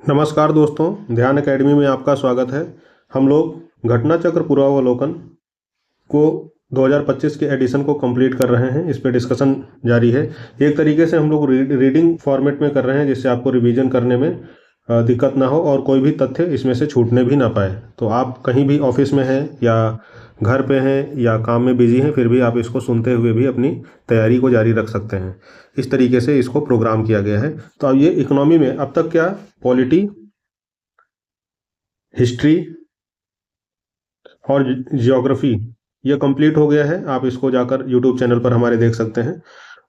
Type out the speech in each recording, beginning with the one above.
नमस्कार दोस्तों, ध्यान एकेडमी में आपका स्वागत है। हम लोग घटना चक्र पूर्वावलोकन को 2025 के एडिशन को कंप्लीट कर रहे हैं। इस पे डिस्कशन जारी है। एक तरीके से हम लोग रीडिंग फॉर्मेट में कर रहे हैं, जिससे आपको रिवीजन करने में दिक्कत ना हो और कोई भी तथ्य इसमें से छूटने भी ना पाए। तो आप कहीं भी ऑफिस में हैं या घर पे हैं या काम में बिजी हैं, फिर भी आप इसको सुनते हुए भी अपनी तैयारी को जारी रख सकते हैं। इस तरीके से इसको प्रोग्राम किया गया है। तो अब ये इकोनॉमी में अब तक क्या पॉलिटी, हिस्ट्री और जियोग्राफी ये कंप्लीट हो गया है। आप इसको जाकर यूट्यूब चैनल पर हमारे देख सकते हैं।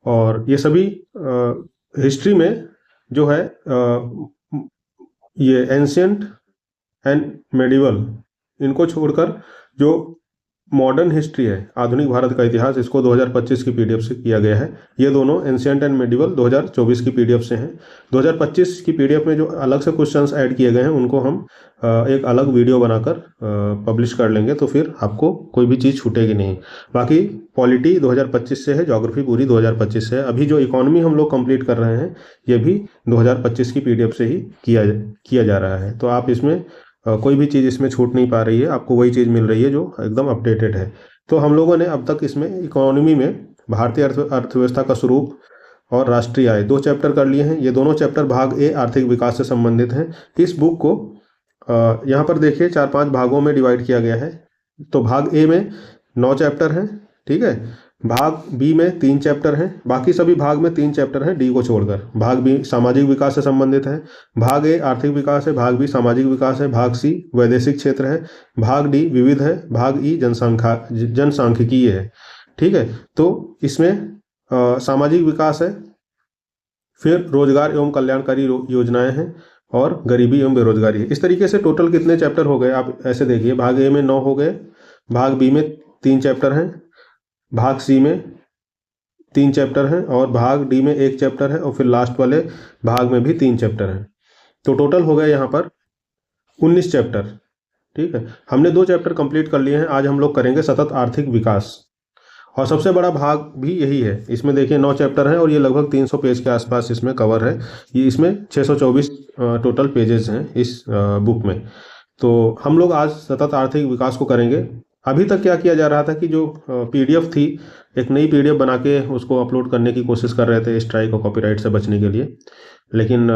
और ये सभी हिस्ट्री में जो है ये एंशियंट एंड मेडिवल, इनको छोड़कर जो मॉडर्न हिस्ट्री है, आधुनिक भारत का इतिहास, इसको 2025 की पीडीएफ से किया गया है। ये दोनों एंशियंट एंड मेडिवल 2024 की पीडीएफ से हैं। 2025 की पीडीएफ में जो अलग से क्वेश्चंस ऐड किए गए हैं, उनको हम एक अलग वीडियो बनाकर पब्लिश कर लेंगे, तो फिर आपको कोई भी चीज़ छूटेगी नहीं। बाकी पॉलिटी 2025 से है, ज्योग्राफी पूरी 2025 से है। अभी जो इकोनॉमी हम लोग कंप्लीट कर रहे हैं, ये भी 2025 की पीडीएफ से ही किया जा रहा है। तो आप इसमें कोई भी चीज़ इसमें छूट नहीं पा रही है, आपको वही चीज़ मिल रही है जो एकदम अपडेटेड है। तो हम लोगों ने अब तक इसमें इकोनॉमी में भारतीय अर्थव्यवस्था का स्वरूप और राष्ट्रीय आय 2 चैप्टर कर लिए हैं। ये दोनों चैप्टर भाग ए आर्थिक विकास से संबंधित हैं। इस बुक को यहाँ पर देखिए 4-5 भागों में डिवाइड किया गया है। तो भाग ए में 9 चैप्टर हैं, ठीक है। भाग बी में 3 चैप्टर हैं, बाकी सभी भाग में 3 चैप्टर हैं डी को छोड़कर। भाग बी सामाजिक विकास से संबंधित है, भाग ए आर्थिक विकास है, भाग बी सामाजिक विकास है, भाग सी वैदेशिक क्षेत्र है, भाग डी विविध है, भाग ई जनसांख्यिकीय है, ठीक है। तो इसमें सामाजिक विकास है, फिर रोजगार एवं कल्याणकारी योजनाएं हैं और गरीबी एवं बेरोजगारी है। इस तरीके से टोटल कितने चैप्टर हो गए आप ऐसे देखिए। भाग ए में 9 हो गए, भाग बी में 3 चैप्टर हैं, भाग सी में 3 चैप्टर हैं और भाग डी में 1 चैप्टर है और फिर लास्ट वाले भाग में भी 3 चैप्टर हैं। तो टोटल हो गए यहाँ पर 19 चैप्टर, ठीक है। हमने 2 चैप्टर कंप्लीट कर लिए हैं। आज हम लोग करेंगे सतत आर्थिक विकास, और सबसे बड़ा भाग भी यही है। इसमें देखिए 9 चैप्टर हैं और ये लगभग 300 पेज के आसपास इसमें कवर है। ये इसमें 624 टोटल पेजेस हैं इस बुक में। तो हम लोग आज सतत आर्थिक विकास को करेंगे। अभी तक क्या किया जा रहा था कि जो पीडीएफ थी, एक नई पीडीएफ बना के उसको अपलोड करने की कोशिश कर रहे थे स्ट्राइक और कॉपीराइट से बचने के लिए। लेकिन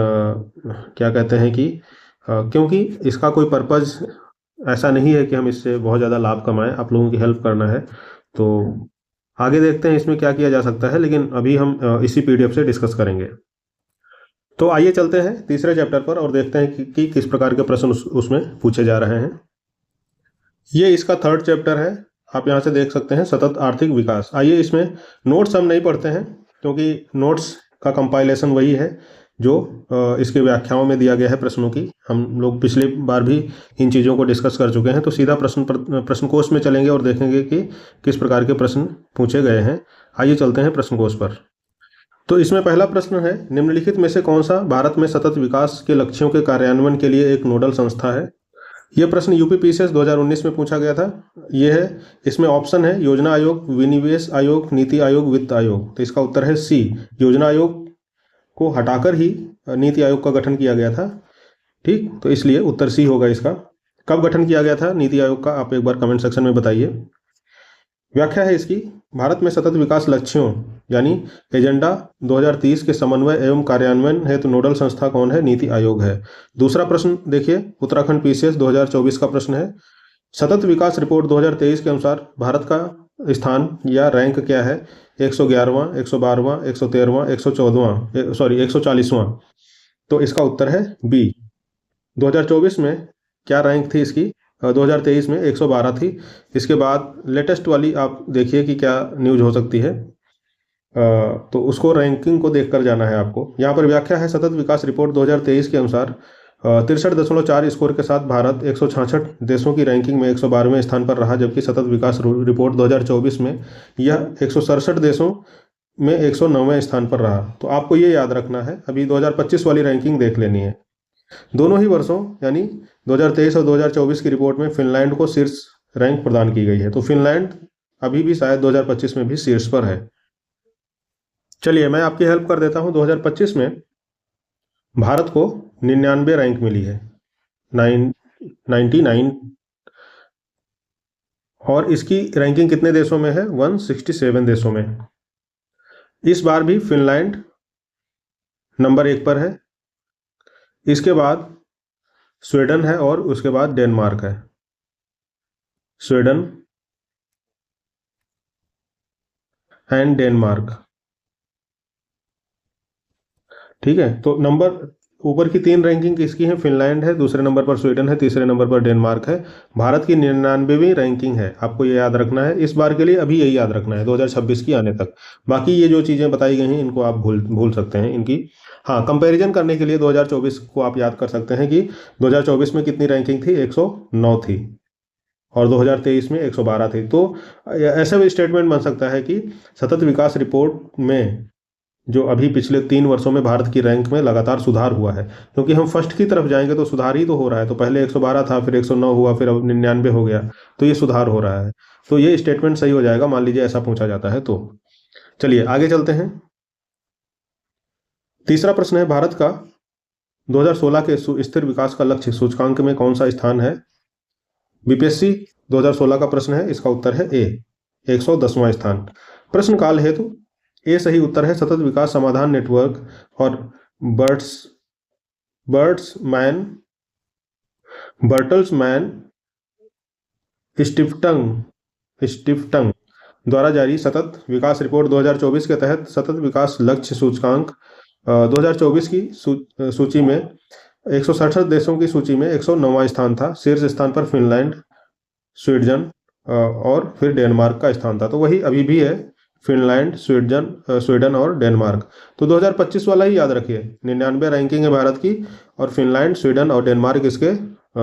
क्या कहते हैं कि क्योंकि इसका कोई पर्पज़ ऐसा नहीं है कि हम इससे बहुत ज़्यादा लाभ कमाएं, आप लोगों की हेल्प करना है। तो आगे देखते हैं इसमें क्या किया जा सकता है, लेकिन अभी हम इसी पीडीएफ से डिस्कस करेंगे। तो आइए चलते हैं तीसरे चैप्टर पर और देखते हैं कि किस प्रकार के प्रश्न उसमें पूछे जा रहे हैं। ये इसका 3rd चैप्टर है, आप यहाँ से देख सकते हैं, सतत आर्थिक विकास। आइए इसमें नोट्स हम नहीं पढ़ते हैं, क्योंकि नोट्स का कंपाइलेशन वही है जो इसके व्याख्याओं में दिया गया है प्रश्नों की। हम लोग पिछली बार भी इन चीज़ों को डिस्कस कर चुके हैं। तो सीधा प्रश्न कोश में चलेंगे और देखेंगे कि किस प्रकार के प्रश्न पूछे गए हैं। आइए चलते हैं प्रश्न कोश पर। तो इसमें पहला प्रश्न है, निम्नलिखित में से कौन सा भारत में सतत विकास के लक्ष्यों के कार्यान्वयन के लिए एक नोडल संस्था है। यह प्रश्न यूपीपीसीएस 2019 में पूछा गया था। यह है, इसमें ऑप्शन है योजना आयोग, विनिवेश आयोग, नीति आयोग, वित्त आयोग। तो इसका उत्तर है सी, योजना आयोग को हटाकर ही नीति आयोग का गठन किया गया था, ठीक। तो इसलिए उत्तर सी होगा इसका। कब गठन किया गया था नीति आयोग का, आप एक बार कमेंट सेक्शन में बताइए। व्याख्या है इसकी, भारत में सतत विकास लक्ष्यों यानी एजेंडा 2030 के समन्वय एवं कार्यान्वयन हेतु नोडल संस्था कौन है, नीति आयोग है। दूसरा प्रश्न देखिए, उत्तराखंड पीसीएस 2024 का प्रश्न है, सतत विकास रिपोर्ट 2023 के अनुसार भारत का स्थान या रैंक क्या है, 111वां, 112वां, 113वां, 140वां। तो इसका उत्तर है बी। 2024 में क्या रैंक थी इसकी, 2023 में 112 थी। इसके बाद लेटेस्ट वाली आप देखिए कि क्या न्यूज हो सकती है, तो उसको रैंकिंग को देखकर जाना है आपको। यहाँ पर व्याख्या है, सतत विकास रिपोर्ट 2023 के अनुसार 63.4 स्कोर के साथ भारत 166 देशों की रैंकिंग में 112वें स्थान पर रहा, जबकि सतत विकास रिपोर्ट 2024 में यह 167 देशों में 109वें स्थान पर रहा। तो आपको ये याद रखना है, अभी 2025 वाली रैंकिंग देख लेनी है। दोनों ही वर्षों यानी 2023 और 2024 की रिपोर्ट में फिनलैंड को शीर्ष रैंक प्रदान की गई है। तो फिनलैंड अभी भी शायद 2025 में भी शीर्ष पर है। चलिए मैं आपकी हेल्प कर देता हूं। 2025 में भारत को 99 रैंक मिली है, 99। और इसकी रैंकिंग कितने देशों में है? 167 देशों में। इस बार भी फिनलैंड नंबर 1 पर है, इसके बाद स्वीडन है और उसके बाद डेनमार्क है। स्वीडन एंड डेनमार्क, ठीक है। तो नंबर ऊपर की 3 रैंकिंग किसकी है? फिनलैंड है, दूसरे नंबर पर स्वीडन है, तीसरे नंबर पर डेनमार्क है। भारत की 99वीं रैंकिंग है, आपको ये याद रखना है इस बार के लिए, अभी यही याद रखना है 2026 की आने तक। बाकी ये जो चीज़ें बताई गई हैं इनको आप भूल सकते हैं इनकी। हाँ, कंपैरिजन करने के लिए 2024 को आप याद कर सकते हैं कि 2024 में कितनी रैंकिंग थी? 109 थी, और 2023 में 112 थी। तो ऐसा भी स्टेटमेंट बन सकता है कि सतत विकास रिपोर्ट में जो अभी पिछले 3 वर्षों में भारत की रैंक में लगातार सुधार हुआ है, क्योंकि हम फर्स्ट की तरफ जाएंगे तो सुधार ही तो हो रहा है। तो पहले 112 था, फिर 109 हुआ, फिर अब 99 हो गया, तो ये सुधार हो रहा है। तो ये स्टेटमेंट सही हो जाएगा, मान लीजिए ऐसा पूछा जाता है तो। चलिए आगे चलते हैं। तीसरा प्रश्न है, भारत का 2016 के स्थिर विकास का लक्ष्य सूचकांक में कौन सा स्थान है? बीपीएससी 2016 का प्रश्न है, इसका उत्तर है ए, 110वां स्थान। प्रश्न काल हेतु ए सही उत्तर है। सतत विकास समाधान नेटवर्क और बर्टल्समैन स्टिफ्टंग द्वारा जारी सतत विकास रिपोर्ट 2024 के तहत सतत विकास लक्ष्य सूचकांक 2024 की सूची में 167 देशों की सूची में 109वां स्थान था। शीर्ष स्थान पर फिनलैंड, स्वीडन और फिर डेनमार्क का स्थान था। तो वही अभी भी है, फिनलैंड, स्वीडन और डेनमार्क। तो 2025 वाला ही याद रखिए, 99 रैंकिंग है भारत की, और फिनलैंड, स्वीडन और डेनमार्क इसके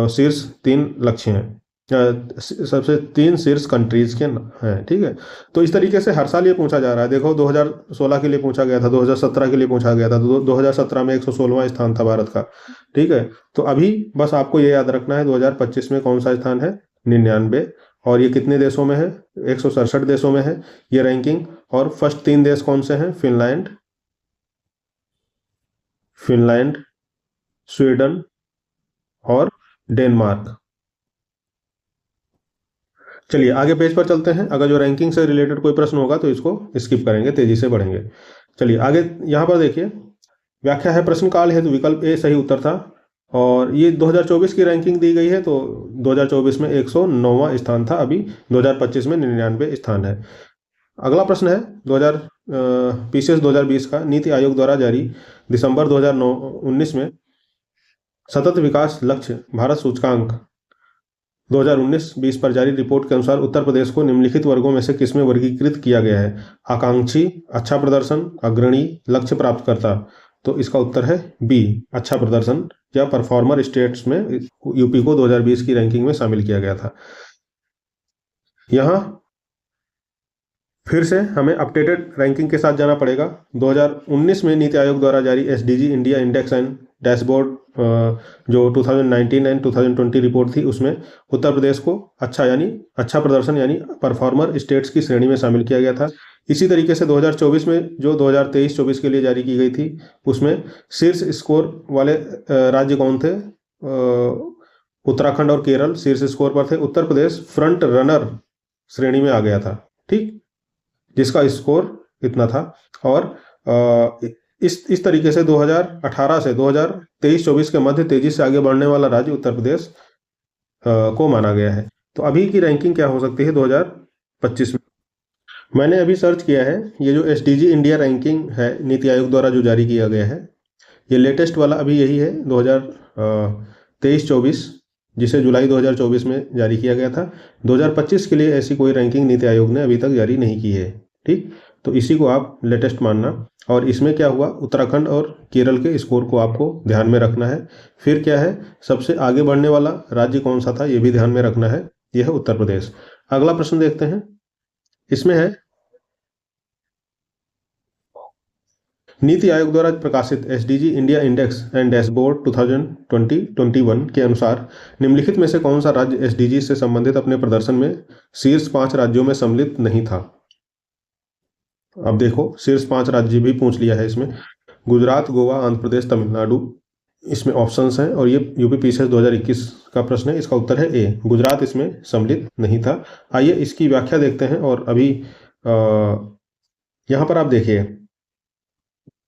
शीर्ष 3 लक्ष्य हैं, सबसे 3 शीर्ष कंट्रीज के हैं, ठीक है। तो इस तरीके से हर साल ये पूछा जा रहा है। देखो 2016 के लिए पूछा गया था, 2017 के लिए पूछा गया था, 2017 में 116वां स्थान था भारत का, ठीक है। तो अभी बस आपको ये याद रखना है 2025 में कौन सा स्थान है? 99। और ये कितने देशों में है? 167 देशों में है ये रैंकिंग। और फर्स्ट 3 देश कौन से हैं? फिनलैंड, स्वीडन और डेनमार्क। चलिए आगे पेज पर चलते हैं। अगर जो रैंकिंग से रिलेटेड कोई प्रश्न होगा तो इसको स्किप करेंगे, तेजी से बढ़ेंगे। चलिए आगे यहाँ पर देखिए, व्याख्या है प्रश्न काल हेतु विकल्प ए सही उत्तर था। और ये 2024 की रैंकिंग दी गई है, तो 2024 में 109वां स्थान था, अभी 2025 में 99 स्थान है। अगला प्रश्न है पीसीएस 2020 का, नीति आयोग द्वारा जारी दिसंबर 2019 में सतत विकास लक्ष्य भारत सूचकांक 2019-20 पर जारी रिपोर्ट के अनुसार उत्तर प्रदेश को निम्नलिखित वर्गों में से किसमें वर्गीकृत किया गया है? आकांक्षी, अच्छा प्रदर्शन, अग्रणी, लक्ष्य प्राप्त करता। तो इसका उत्तर है बी, अच्छा प्रदर्शन या परफॉर्मर स्टेट्स में यूपी को 2020 की रैंकिंग में शामिल किया गया था। यहाँ फिर से हमें अपडेटेड रैंकिंग के साथ जाना पड़ेगा। 2019 में नीति आयोग द्वारा जारी SDG India index and dashboard जो 2019 एंड 2020 रिपोर्ट थी, उसमें उत्तर प्रदेश को अच्छा प्रदर्शन यानी परफॉर्मर स्टेट्स की श्रेणी में शामिल किया गया था। इसी तरीके से 2024 में जो 2023-24 के लिए जारी की गई थी, उसमें शीर्ष स्कोर वाले राज्य कौन थे? उत्तराखंड और केरल शीर्ष स्कोर पर थे। उत्तर प्रदेश फ्रंट रनर श्रेणी में आ गया था, ठीक, जिसका स्कोर इतना था। और इस तरीके से 2018 से 2023-24 के मध्य तेजी से आगे बढ़ने वाला राज्य उत्तर प्रदेश को माना गया है। तो अभी की रैंकिंग क्या हो सकती है 2025 में? मैंने अभी सर्च किया है, ये जो एसडीजी इंडिया रैंकिंग है नीति आयोग द्वारा जो जारी किया गया है, ये लेटेस्ट वाला अभी यही है 2023-24, जिसे जुलाई 2024 में जारी किया गया था। 2025 के लिए ऐसी कोई रैंकिंग नीति आयोग ने अभी तक जारी नहीं की है, ठीक। तो इसी को आप लेटेस्ट मानना। और इसमें क्या हुआ, उत्तराखंड और केरल के स्कोर को आपको ध्यान में रखना है। फिर क्या है, सबसे आगे बढ़ने वाला राज्य कौन सा था, ये भी ध्यान में रखना है, यह है उत्तर प्रदेश। अगला प्रश्न देखते हैं, इसमें है नीति आयोग द्वारा प्रकाशित SDG India index and dashboard 2020-21 के अनुसार निम्नलिखित में से कौन सा राज्य एसडीजी से संबंधित अपने प्रदर्शन में शीर्ष 5 राज्यों में सम्मिलित नहीं था? अब देखो शीर्ष 5 राज्य भी पूछ लिया है इसमें, गुजरात, गोवा, आंध्र प्रदेश, तमिलनाडु। इसमें ऑप्शंस हैं और ये यूपी पीसीएस 2021 का प्रश्न है। इसका उत्तर है ए, गुजरात इसमें सम्मिलित नहीं था। आइए इसकी व्याख्या देखते हैं। और अभी यहाँ पर आप देखिए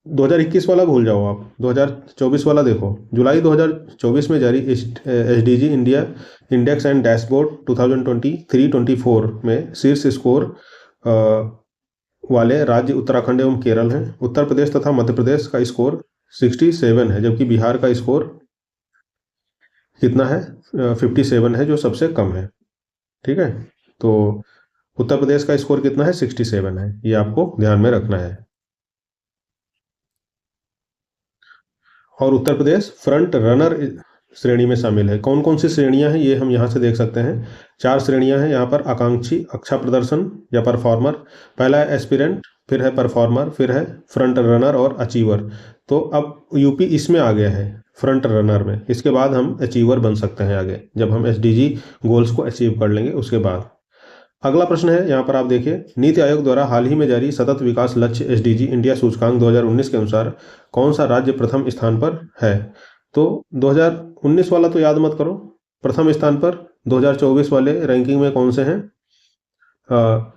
2021 वाला भूल जाओ, आप 2024 वाला देखो। जुलाई 2024 में जारी SDG India index and dashboard 2023-24 में शीर्ष स्कोर वाले राज्य उत्तराखंड एवं केरल हैं। उत्तर प्रदेश तथा मध्य प्रदेश का स्कोर 67 है, जबकि बिहार का स्कोर कितना है, 57 है, जो सबसे कम है। ठीक है, तो उत्तर प्रदेश का स्कोर कितना है, 67 है, ये आपको ध्यान में रखना है। और उत्तर प्रदेश फ्रंट रनर श्रेणी में शामिल है। कौन कौन सी श्रेणियां हैं ये हम यहाँ से देख सकते हैं। 4 श्रेणियां हैं यहाँ पर। आकांक्षी, अच्छा प्रदर्शन या परफॉर्मर, पहला है एस्पिरेंट, फिर है परफॉर्मर, फिर है फ्रंट रनर और अचीवर। तो अब यूपी इसमें आ गया है फ्रंट रनर में। इसके बाद हम अचीवर बन सकते हैं आगे, जब हम एसडीजी गोल्स को अचीव कर लेंगे उसके बाद। अगला प्रश्न है यहाँ पर आप देखिए, नीति आयोग द्वारा हाल ही में जारी सतत विकास लक्ष्य एसडीजी इंडिया सूचकांक 2019 के अनुसार कौन सा राज्य प्रथम स्थान पर है। तो 2019 वाला तो याद मत करो, प्रथम स्थान पर 2024 वाले रैंकिंग में कौन से हैं,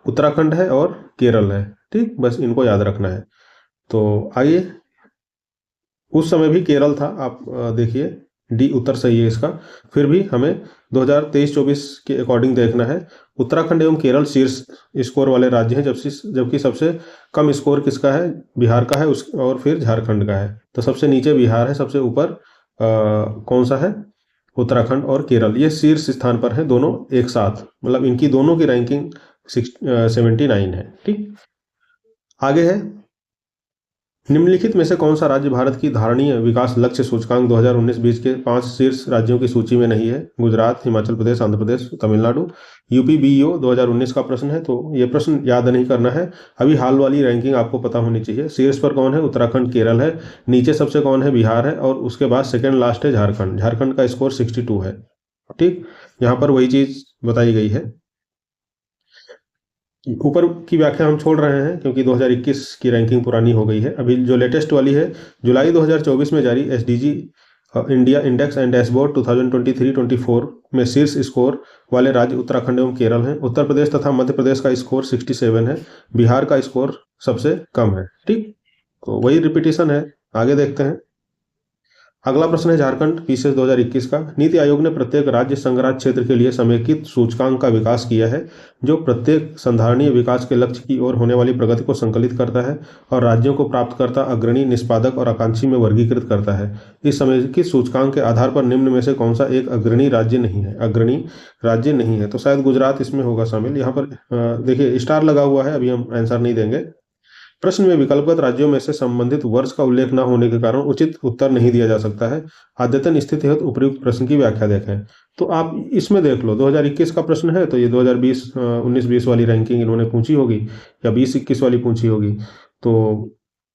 उत्तराखंड है और केरल है। ठीक, बस इनको याद रखना है। तो आइए, उस समय भी केरल था, आप देखिए डी उत्तर सही है इसका। फिर भी हमें 2023-24 के अकॉर्डिंग देखना है। उत्तराखंड एवं केरल शीर्ष स्कोर वाले राज्य हैं, जबकि सबसे कम स्कोर किसका है, बिहार का है, और फिर झारखंड का है। तो सबसे नीचे बिहार है, सबसे ऊपर कौन सा है, उत्तराखंड और केरल। ये शीर्ष स्थान पर है दोनों एक साथ, मतलब इनकी दोनों की रैंकिंग 79 है। ठीक, आगे है, निम्नलिखित में से कौन सा राज्य भारत की धारणीय विकास लक्ष्य सूचकांक 2019-20 के 5 शीर्ष राज्यों की सूची में नहीं है। गुजरात, हिमाचल प्रदेश, आंध्र प्रदेश, तमिलनाडु। यूपी बीईओ 2019 का प्रश्न है, तो ये प्रश्न याद नहीं करना है। अभी हाल वाली रैंकिंग आपको पता होनी चाहिए। शीर्ष पर कौन है, उत्तराखंड केरल है। नीचे सबसे कौन है, बिहार है। और उसके बाद सेकेंड लास्ट है झारखंड। झारखंड का स्कोर 62 है। ठीक, यहाँ पर वही चीज बताई गई है। ऊपर की व्याख्या हम छोड़ रहे हैं क्योंकि 2021 की रैंकिंग पुरानी हो गई है। अभी जो लेटेस्ट वाली है, जुलाई 2024 में जारी SDG India index and dashboard 2023-24 में शीर्ष स्कोर वाले राज्य उत्तराखंड एवं केरल हैं। उत्तर प्रदेश तथा मध्य प्रदेश का स्कोर 67 है। बिहार का स्कोर सबसे कम है। ठीक, तो वही रिपीटिशन है। आगे देखते हैं। अगला प्रश्न है झारखंड पीसीएस 2021 का। नीति आयोग ने प्रत्येक राज्य संघराज्य क्षेत्र के लिए समेकित सूचकांक का विकास किया है, जो प्रत्येक संधारणीय विकास के लक्ष्य की ओर होने वाली प्रगति को संकलित करता है और राज्यों को प्राप्तकर्ता, अग्रणी, निष्पादक और आकांक्षी में वर्गीकृत करता है। इस समेकित सूचकांक के आधार पर निम्न में से कौन सा एक अग्रणी राज्य नहीं है। अग्रणी राज्य नहीं है तो शायद गुजरात इसमें होगा शामिल। यहाँ पर देखिए स्टार लगा हुआ है, अभी हम आंसर नहीं देंगे। प्रश्न में विकल्पगत राज्यों में से संबंधित वर्ष का उल्लेख न होने के कारण उचित उत्तर नहीं दिया जा सकता है। अद्यतन स्थिति हेतु उपयुक्त प्रश्न की व्याख्या देखें। तो आप इसमें देख लो, 2021 का प्रश्न है तो ये 2020 19-20 वाली रैंकिंग इन्होंने पूछी होगी या 20-21 वाली पूछी होगी। तो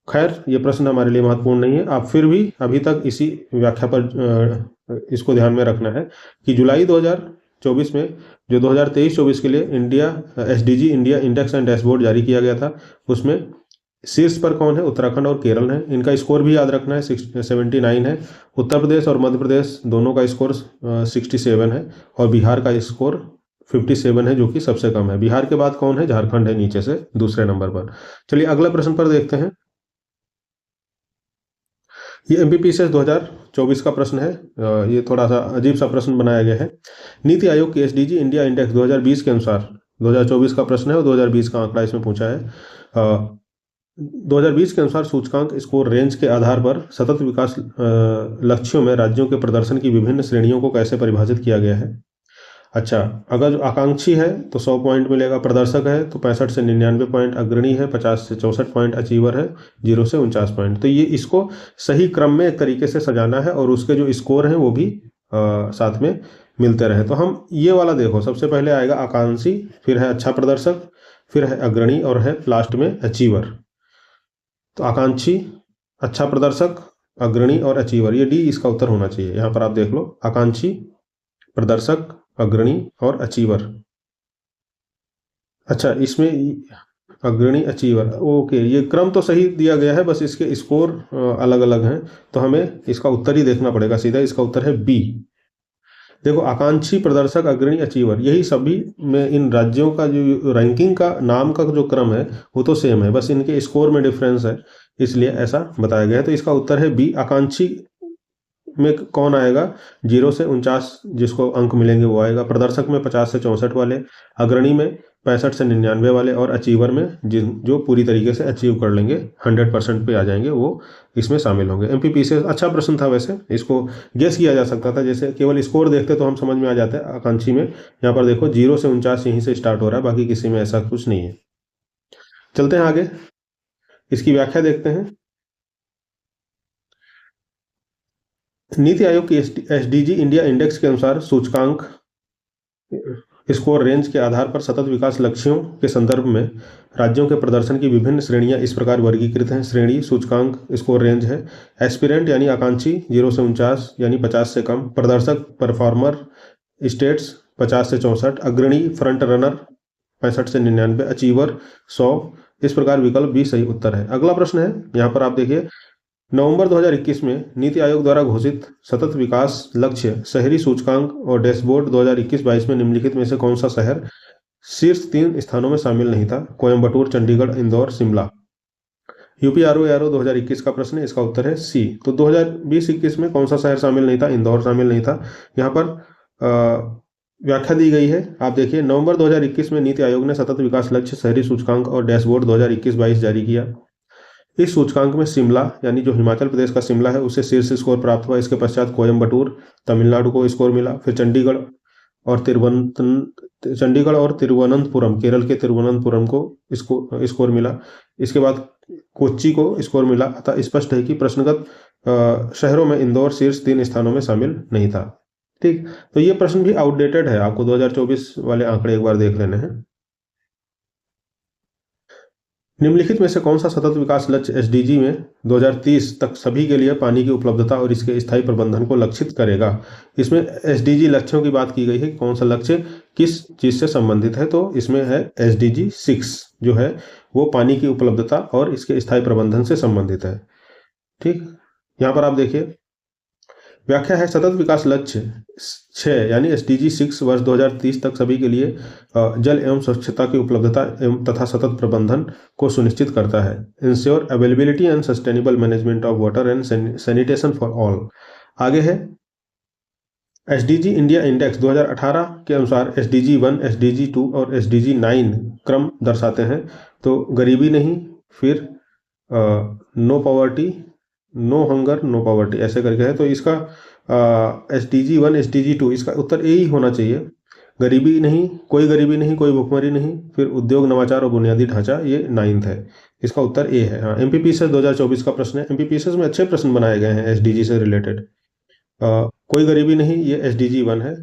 खैर ये प्रश्न हमारे लिए महत्वपूर्ण नहीं है। आप फिर भी अभी तक इसी व्याख्या पर इसको ध्यान में रखना है कि जुलाई 2024 में जो 2023-24 के लिए SDG India index and dashboard जारी किया गया था, उसमें शीर्ष पर कौन है, उत्तराखंड और केरल है। इनका स्कोर भी याद रखना है, 79 है। उत्तर प्रदेश और मध्य प्रदेश दोनों का स्कोर 67 है और बिहार का स्कोर 57 है, जो कि सबसे कम है। बिहार के बाद कौन है, झारखंड है नीचे से दूसरे नंबर पर। चलिए अगले प्रश्न पर देखते हैं। ये एमपीपीसीएस 2024 का प्रश्न है। ये थोड़ा सा अजीब सा प्रश्न बनाया गया है। नीति आयोग की एसडीजी इंडिया इंडेक्स 2020 के अनुसार 2024 का प्रश्न है और 2020 का आंकड़ा इसमें पूछा है। 2020 के अनुसार सूचकांक स्कोर रेंज के आधार पर सतत विकास लक्ष्यों में राज्यों के प्रदर्शन की विभिन्न श्रेणियों को कैसे परिभाषित किया गया है। अच्छा, अगर जो आकांक्षी है तो 100 पॉइंट मिलेगा, प्रदर्शक है तो 65 से 99 पॉइंट, अग्रणी है 50 से 64 पॉइंट, अचीवर है 0 से 49 पॉइंट। तो ये इसको सही क्रम में एक तरीके से सजाना है और उसके जो स्कोर हैं वो भी साथ में मिलते रहे। तो हम ये वाला देखो, सबसे पहले आएगा आकांक्षी, फिर है अच्छा प्रदर्शक, फिर है अग्रणी और है लास्ट में अचीवर। तो आकांक्षी, अच्छा प्रदर्शक, अग्रणी और अचीवर, ये डी इसका उत्तर होना चाहिए। यहाँ पर आप देख लो, आकांक्षी, प्रदर्शक, अग्रणी और अचीवर। अच्छा, इसमें अग्रणी अचीवर, ओके, ये क्रम तो सही दिया गया है, बस इसके स्कोर अलग अलग हैं, तो हमें इसका उत्तर ही देखना पड़ेगा सीधा। इसका उत्तर है बी। देखो, आकांक्षी, प्रदर्शक, अग्रणी, अचीवर, यही सभी में इन राज्यों का जो रैंकिंग का नाम का जो क्रम है वो तो सेम है, बस इनके स्कोर में डिफरेंस है, इसलिए ऐसा बताया गया है। तो इसका उत्तर है बी। आकांक्षी में कौन आएगा? 0 से 49 जिसको अंक मिलेंगे वो आएगा। प्रदर्शक में 50 से 64 वाले, अग्रणी में 65 से 99 वाले, और अचीवर में जो पूरी तरीके से अचीव कर लेंगे, 100% पे आ जाएंगे, वो इसमें शामिल होंगे। एमपीपी से अच्छा प्रश्न था वैसे, इसको गेस किया जा सकता था, जैसे केवल स्कोर देखते तो हम समझ में आ जाते हैं। आकांक्षी में यहाँ पर देखो 0 से 49 यहीं से स्टार्ट हो रहा है, बाकी किसी में ऐसा कुछ नहीं है। चलते हैं आगे, इसकी व्याख्या देखते हैं। नीति आयोग की एसडीजी इंडिया इंडेक्स के अनुसार सूचकांक स्कोर रेंज के आधार पर सतत विकास लक्ष्यों के संदर्भ में राज्यों के प्रदर्शन की विभिन्न श्रेणियां इस प्रकार वर्गीकृत हैं। श्रेणी सूचकांक स्कोर रेंज है। एस्पिरेंट यानी आकांक्षी 0 से 49 यानी 50 से कम। प्रदर्शक परफॉर्मर स्टेट्स 50 से 64। अग्रणी फ्रंट रनर 65 से 99। अचीवर 100। इस प्रकार विकल्प बी सही उत्तर है। अगला प्रश्न है, यहाँ पर आप देखिए, नवंबर 2021 में नीति आयोग द्वारा घोषित सतत विकास लक्ष्य शहरी सूचकांक और डैशबोर्ड 2021-22 में निम्नलिखित में से कौन सा शहर शीर्ष 3 स्थानों में शामिल नहीं था? कोयंबटूर, चंडीगढ़, इंदौर, शिमला। यूपीआरओ 2021 का प्रश्न है, इसका उत्तर है सी। तो 2020-21 में कौन सा शहर शामिल नहीं था? इंदौर शामिल नहीं था। यहाँ पर व्याख्या दी गई है, आप देखिए। नवंबर 2021 में नीति आयोग ने सतत विकास लक्ष्य शहरी सूचकांक और डैशबोर्ड 2021-22 जारी किया। इस सूचकांक में शिमला यानी जो हिमाचल प्रदेश का शिमला है उसे शीर्ष स्कोर प्राप्त हुआ। इसके पश्चात कोयंबटूर तमिलनाडु को स्कोर मिला। फिर चंडीगढ़ और तिरुवनंतपुरम केरल के तिरुवनंतपुरम को स्कोर मिला। इसके बाद कोच्चि को स्कोर मिला। अतः स्पष्ट है कि प्रश्नगत शहरों में इंदौर शीर्ष 3 स्थानों में शामिल नहीं था। ठीक, तो ये प्रश्न भी आउटडेटेड है, आपको 2024 वाले आंकड़े एक बार देख लेने हैं। निम्नलिखित में से कौन सा सतत विकास लक्ष्य एसडीजी में 2030 तक सभी के लिए पानी की उपलब्धता और इसके स्थायी प्रबंधन को लक्षित करेगा? इसमें एसडीजी लक्ष्यों की बात की गई है, कौन सा लक्ष्य किस चीज से संबंधित है, तो इसमें है एसडीजी 6 जो है वो पानी की उपलब्धता और इसके स्थायी प्रबंधन से संबंधित है। ठीक, यहाँ पर आप देखिए, व्याख्या है सतत विकास लक्ष्य 6 यानी एसडीजी 6 वर्ष 2030 तक सभी के लिए जल एवं स्वच्छता की उपलब्धता एवं तथा सतत प्रबंधन को सुनिश्चित करता है। Ensure availability and sustainable management of water and sanitation for all. आगे है एसडीजी इंडिया इंडेक्स 2018 के अनुसार एसडीजी 1, एसडीजी 2 और एसडीजी 9 क्रम दर्शाते हैं। तो गरीबी नहीं, फिर no poverty, no hunger, no poverty, ऐसे करके है। तो इसका एसडीजी 1, एसडीजी 2 इसका उत्तर ए ही होना चाहिए। गरीबी नहीं, कोई भुखमरी नहीं, फिर उद्योग, नवाचार और बुनियादी ढांचा, ये 9th है। इसका उत्तर ए है। हाँ, एमपीपीएस 2024 का प्रश्न है। एमपीपीएस में अच्छे प्रश्न बनाए गए हैं एसडीजी से रिलेटेड। कोई गरीबी नहीं, ये एसडीजी 1 है।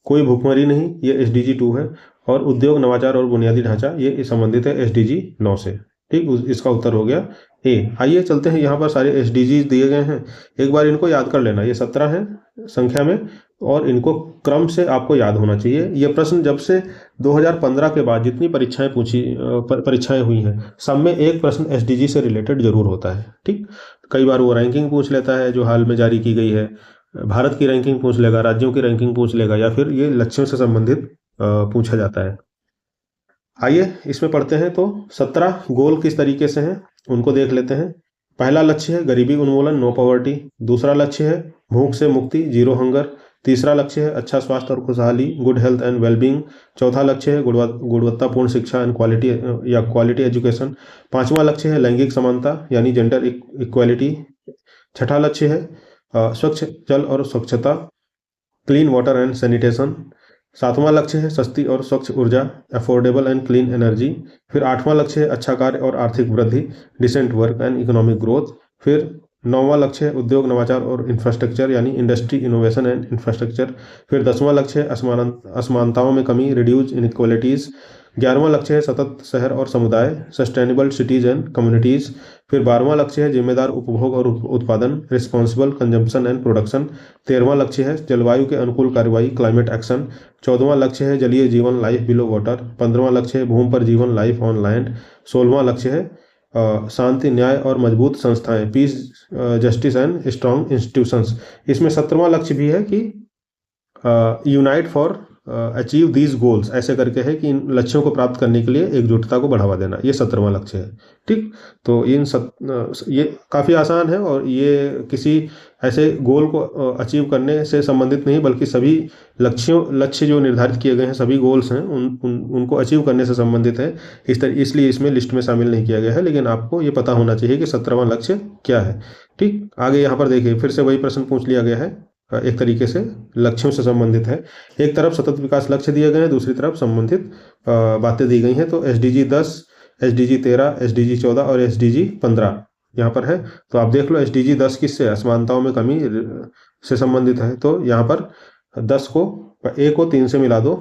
कोई भुखमरी नहीं, ये एसडीजी 2 है। और उद्योग, नवाचार और बुनियादी ढांचा ये संबंधित है एसडीजी 9 से। ठीक, इसका उत्तर हो गया ए। आइए चलते हैं, यहाँ पर सारे एसडीजी दिए गए हैं, एक बार इनको याद कर लेना। ये 17 हैं संख्या में और इनको क्रम से आपको याद होना चाहिए। ये प्रश्न जब से 2015 के बाद जितनी परीक्षाएं हुई हैं, सब में एक प्रश्न एसडीजी से रिलेटेड जरूर होता है। ठीक, कई बार वो रैंकिंग पूछ लेता है जो हाल में जारी की गई है, भारत की रैंकिंग पूछ लेगा, राज्यों की रैंकिंग पूछ लेगा, या फिर ये लक्ष्यों से संबंधित पूछा जाता है। आइए इसमें पढ़ते हैं। तो 17 गोल किस तरीके से हैं उनको देख लेते हैं। पहला लक्ष्य है गरीबी उन्मूलन, नो पॉवर्टी। दूसरा लक्ष्य है भूख से मुक्ति, 0 हंगर। तीसरा लक्ष्य है अच्छा स्वास्थ्य और खुशहाली, गुड हेल्थ एंड वेलबींग। चौथा लक्ष्य है गुणवत्तापूर्ण शिक्षा एंड क्वालिटी एजुकेशन। पांचवा लक्ष्य है लैंगिक समानता यानी जेंडर इक्वालिटी। छठा लक्ष्य है स्वच्छ जल और स्वच्छता, क्लीन वाटर एंड सैनिटेशन। सातवां लक्ष्य है सस्ती और स्वच्छ ऊर्जा, अफोर्डेबल एंड क्लीन एनर्जी। फिर आठवां लक्ष्य है अच्छा कार्य और आर्थिक वृद्धि, decent work and economic growth. फिर 9वां लक्ष्य है उद्योग, नवाचार और इंफ्रास्ट्रक्चर यानी इंडस्ट्री, इनोवेशन एंड इंफ्रास्ट्रक्चर। फिर 10वां लक्ष्य है असमानताओं में कमी, रिड्यूस इनइक्वालिटीज। 11वां लक्ष्य है सतत शहर और समुदाय, सस्टेनेबल सिटीज एंड कम्युनिटीज। फिर 12वां लक्ष्य है जिम्मेदार उपभोग और उत्पादन, रिस्पॉन्सिबल कंजम्पशन एंड प्रोडक्शन। 13वां लक्ष्य है जलवायु के अनुकूल कार्रवाई, क्लाइमेट एक्शन। 14वां लक्ष्य है जलीय जीवन, लाइफ बिलो वाटर। 15वां लक्ष्य है भूमि पर जीवन, लाइफ ऑन लैंड। 16वां लक्ष्य है शांति, न्याय और मजबूत संस्थाएं, peace, justice and strong institutions. इसमें 17वां लक्ष्य भी है कि unite for achieve these goals, ऐसे करके है कि इन लक्ष्यों को प्राप्त करने के लिए एकजुटता को बढ़ावा देना, ये 17वां लक्ष्य है। ठीक, तो ये काफ़ी आसान है और ये किसी ऐसे गोल को अचीव करने से संबंधित नहीं, बल्कि सभी लक्ष्य जो निर्धारित किए गए हैं, सभी गोल्स हैं, उनको अचीव करने से संबंधित है। इसलिए इसमें लिस्ट में शामिल नहीं किया गया है, लेकिन आपको ये पता होना चाहिए कि 17वां लक्ष्य क्या है। ठीक, आगे यहाँ पर देखिए, फिर से वही प्रश्न पूछ लिया गया है, एक तरीके से लक्ष्यों से संबंधित है। एक तरफ सतत विकास लक्ष्य दिए गए हैं, दूसरी तरफ संबंधित बातें दी गई हैं। तो SDG 10, SDG 13, SDG 14 और SDG 15 यहाँ पर है। तो आप देख लो SDG 10 किससे, असमानताओं में कमी से संबंधित है। तो यहाँ पर 10 को A को 3 से मिला दो,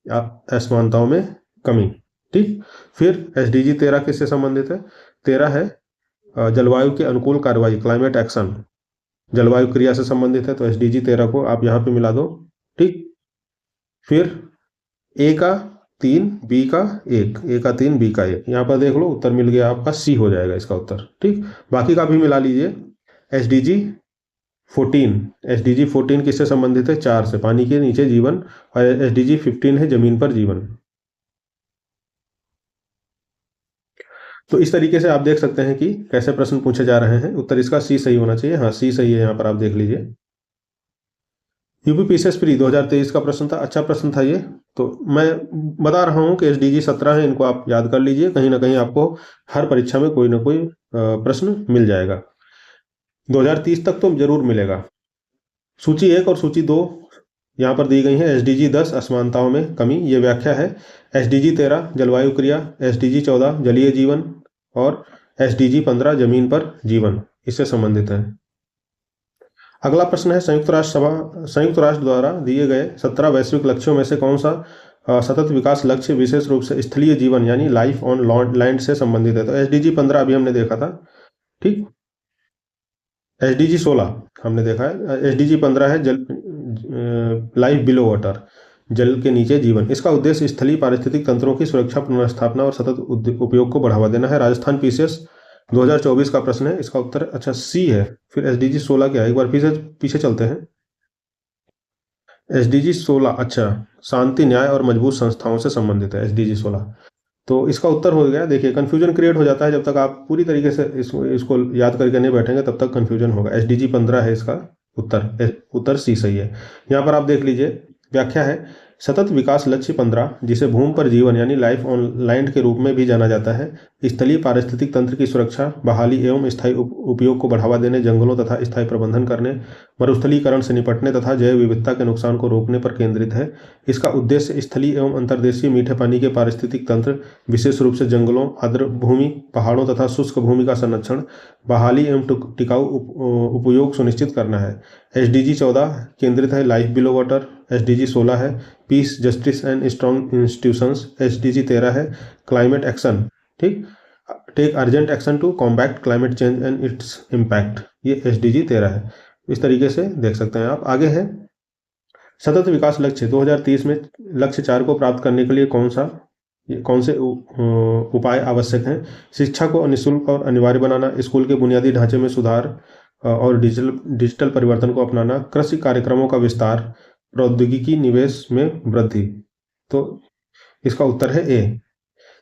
असमानताओं में कमी। ठीक, फिर SDG 13 किससे संबंधित है? 13 है जलवायु के अनुकूल कार्रवाई, क्लाइमेट एक्शन, जलवायु क्रिया से संबंधित है। तो SDG 13 को आप यहाँ पे मिला दो। ठीक, फिर A का 3, B का 1, A का 3, B का 1, यहाँ पर देख लो उत्तर मिल गया आपका, C हो जाएगा इसका उत्तर। ठीक, बाकी का भी मिला लीजिए। SDG 14 किससे संबंधित है? 4 से, पानी के नीचे जीवन। और SDG 15 है जमीन पर जीवन। तो इस तरीके से आप देख सकते हैं कि कैसे प्रश्न पूछे जा रहे हैं। उत्तर इसका C सही होना चाहिए। हाँ, C सही है, यहाँ पर आप देख लीजिए। UPPCS प्री 2023 का प्रश्न था, अच्छा प्रश्न था ये। तो मैं बता रहा हूँ कि SDG 17 है, इनको आप याद कर लीजिए, कहीं ना कहीं आपको हर परीक्षा में कोई ना कोई प्रश्न मिल जाएगा। 2030 तक तो जरूर मिलेगा। सूची 1 और सूची 2 यहाँ पर दी गई है। SDG 10 असमानताओं में कमी, ये व्याख्या है। SDG 13 जलवायु क्रिया, SDG 14 जलीय जीवन और SDG 15 जमीन पर जीवन, इससे संबंधित है। अगला प्रश्न है संयुक्त राष्ट्र द्वारा दिए गए 17 वैश्विक लक्ष्यों में से कौन सा सतत विकास लक्ष्य विशेष रूप से स्थलीय जीवन यानी लाइफ ऑन लैंड से संबंधित है? तो SDG 15 अभी हमने देखा था। ठीक, SDG 16 हमने देखा है। SDG 15 है लाइफ बिलो वाटर, जल के नीचे जीवन। इसका उद्देश्य स्थलीय पारिस्थितिक तंत्रों की सुरक्षा, पुनर्स्थापना और सतत उपयोग को बढ़ावा देना है। राजस्थान PCS 2024 का प्रश्न है, इसका उत्तर अच्छा C है। फिर SDG 16 क्या है, एक बार पीछे चलते हैं। SDG 16 अच्छा शांति, न्याय और मजबूत संस्थाओं से संबंधित है SDG 16। तो इसका उत्तर हो गया। देखिए, कंफ्यूजन क्रिएट हो जाता है, जब तक आप पूरी तरीके से इसको याद करके नहीं बैठेंगे तब तक कंफ्यूजन होगा। SDG 15 है इसका उत्तर C सही है। यहाँ पर आप देख लीजिए, व्याख्या है सतत विकास लक्ष्य 15, जिसे भूमि पर जीवन यानी लाइफ ऑन लैंड के रूप में भी जाना जाता है, स्थलीय पारिस्थितिक तंत्र की सुरक्षा, बहाली एवं स्थायी उपयोग को बढ़ावा देने, जंगलों तथा स्थायी प्रबंधन करने, मरुस्थलीकरण से निपटने तथा जैव विविधता के नुकसान को रोकने पर केंद्रित है। इसका उद्देश्य स्थलीय एवं अंतर्देशीय मीठे पानी के पारिस्थितिक तंत्र, विशेष रूप से जंगलों, आर्द्र भूमि, पहाड़ों तथा शुष्क भूमि का संरक्षण, बहाली एवं टिकाऊ उपयोग सुनिश्चित करना है। SDG 14 केंद्रित है लाइफ बिलो वाटर। SDG 16 है peace, justice and strong institutions. SDG 13 है क्लाइमेट एक्शन। ठीक, take urgent action to combat climate change and its impact, ये SDG 13 है। इस तरीके से देख सकते हैं आप। आगे है सतत विकास लक्ष्य 2030 में लक्ष्य 4 को प्राप्त करने के लिए कौन से उपाय आवश्यक हैं? शिक्षा को निःशुल्क और अनिवार्य बनाना, स्कूल के बुनियादी ढांचे में सुधार और डिजिटल परिवर्तन को अपनाना, कृषि कार्यक्रमों का विस्तार, प्रौद्योगिकी निवेश में वृद्धि। तो इसका उत्तर है A,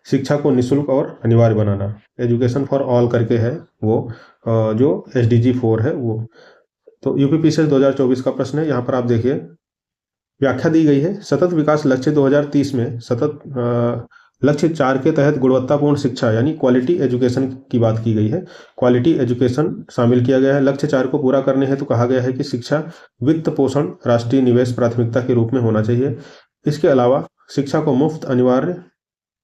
शिक्षा को निःशुल्क और अनिवार्य बनाना। एजुकेशन फॉर ऑल करके है वो, जो SDG 4 है वो। तो UPPCS 2024 का प्रश्न है, यहाँ पर आप देखिए व्याख्या दी गई है। सतत विकास लक्ष्य 2030 में सतत लक्ष्य 4 के तहत गुणवत्तापूर्ण शिक्षा यानी क्वालिटी एजुकेशन की बात की गई है। क्वालिटी एजुकेशन शामिल किया गया है। लक्ष्य 4 को पूरा करने हेतु कहा गया है कि शिक्षा, वित्त पोषण राष्ट्रीय निवेश प्राथमिकता के रूप में होना चाहिए। इसके अलावा शिक्षा को मुफ्त अनिवार्य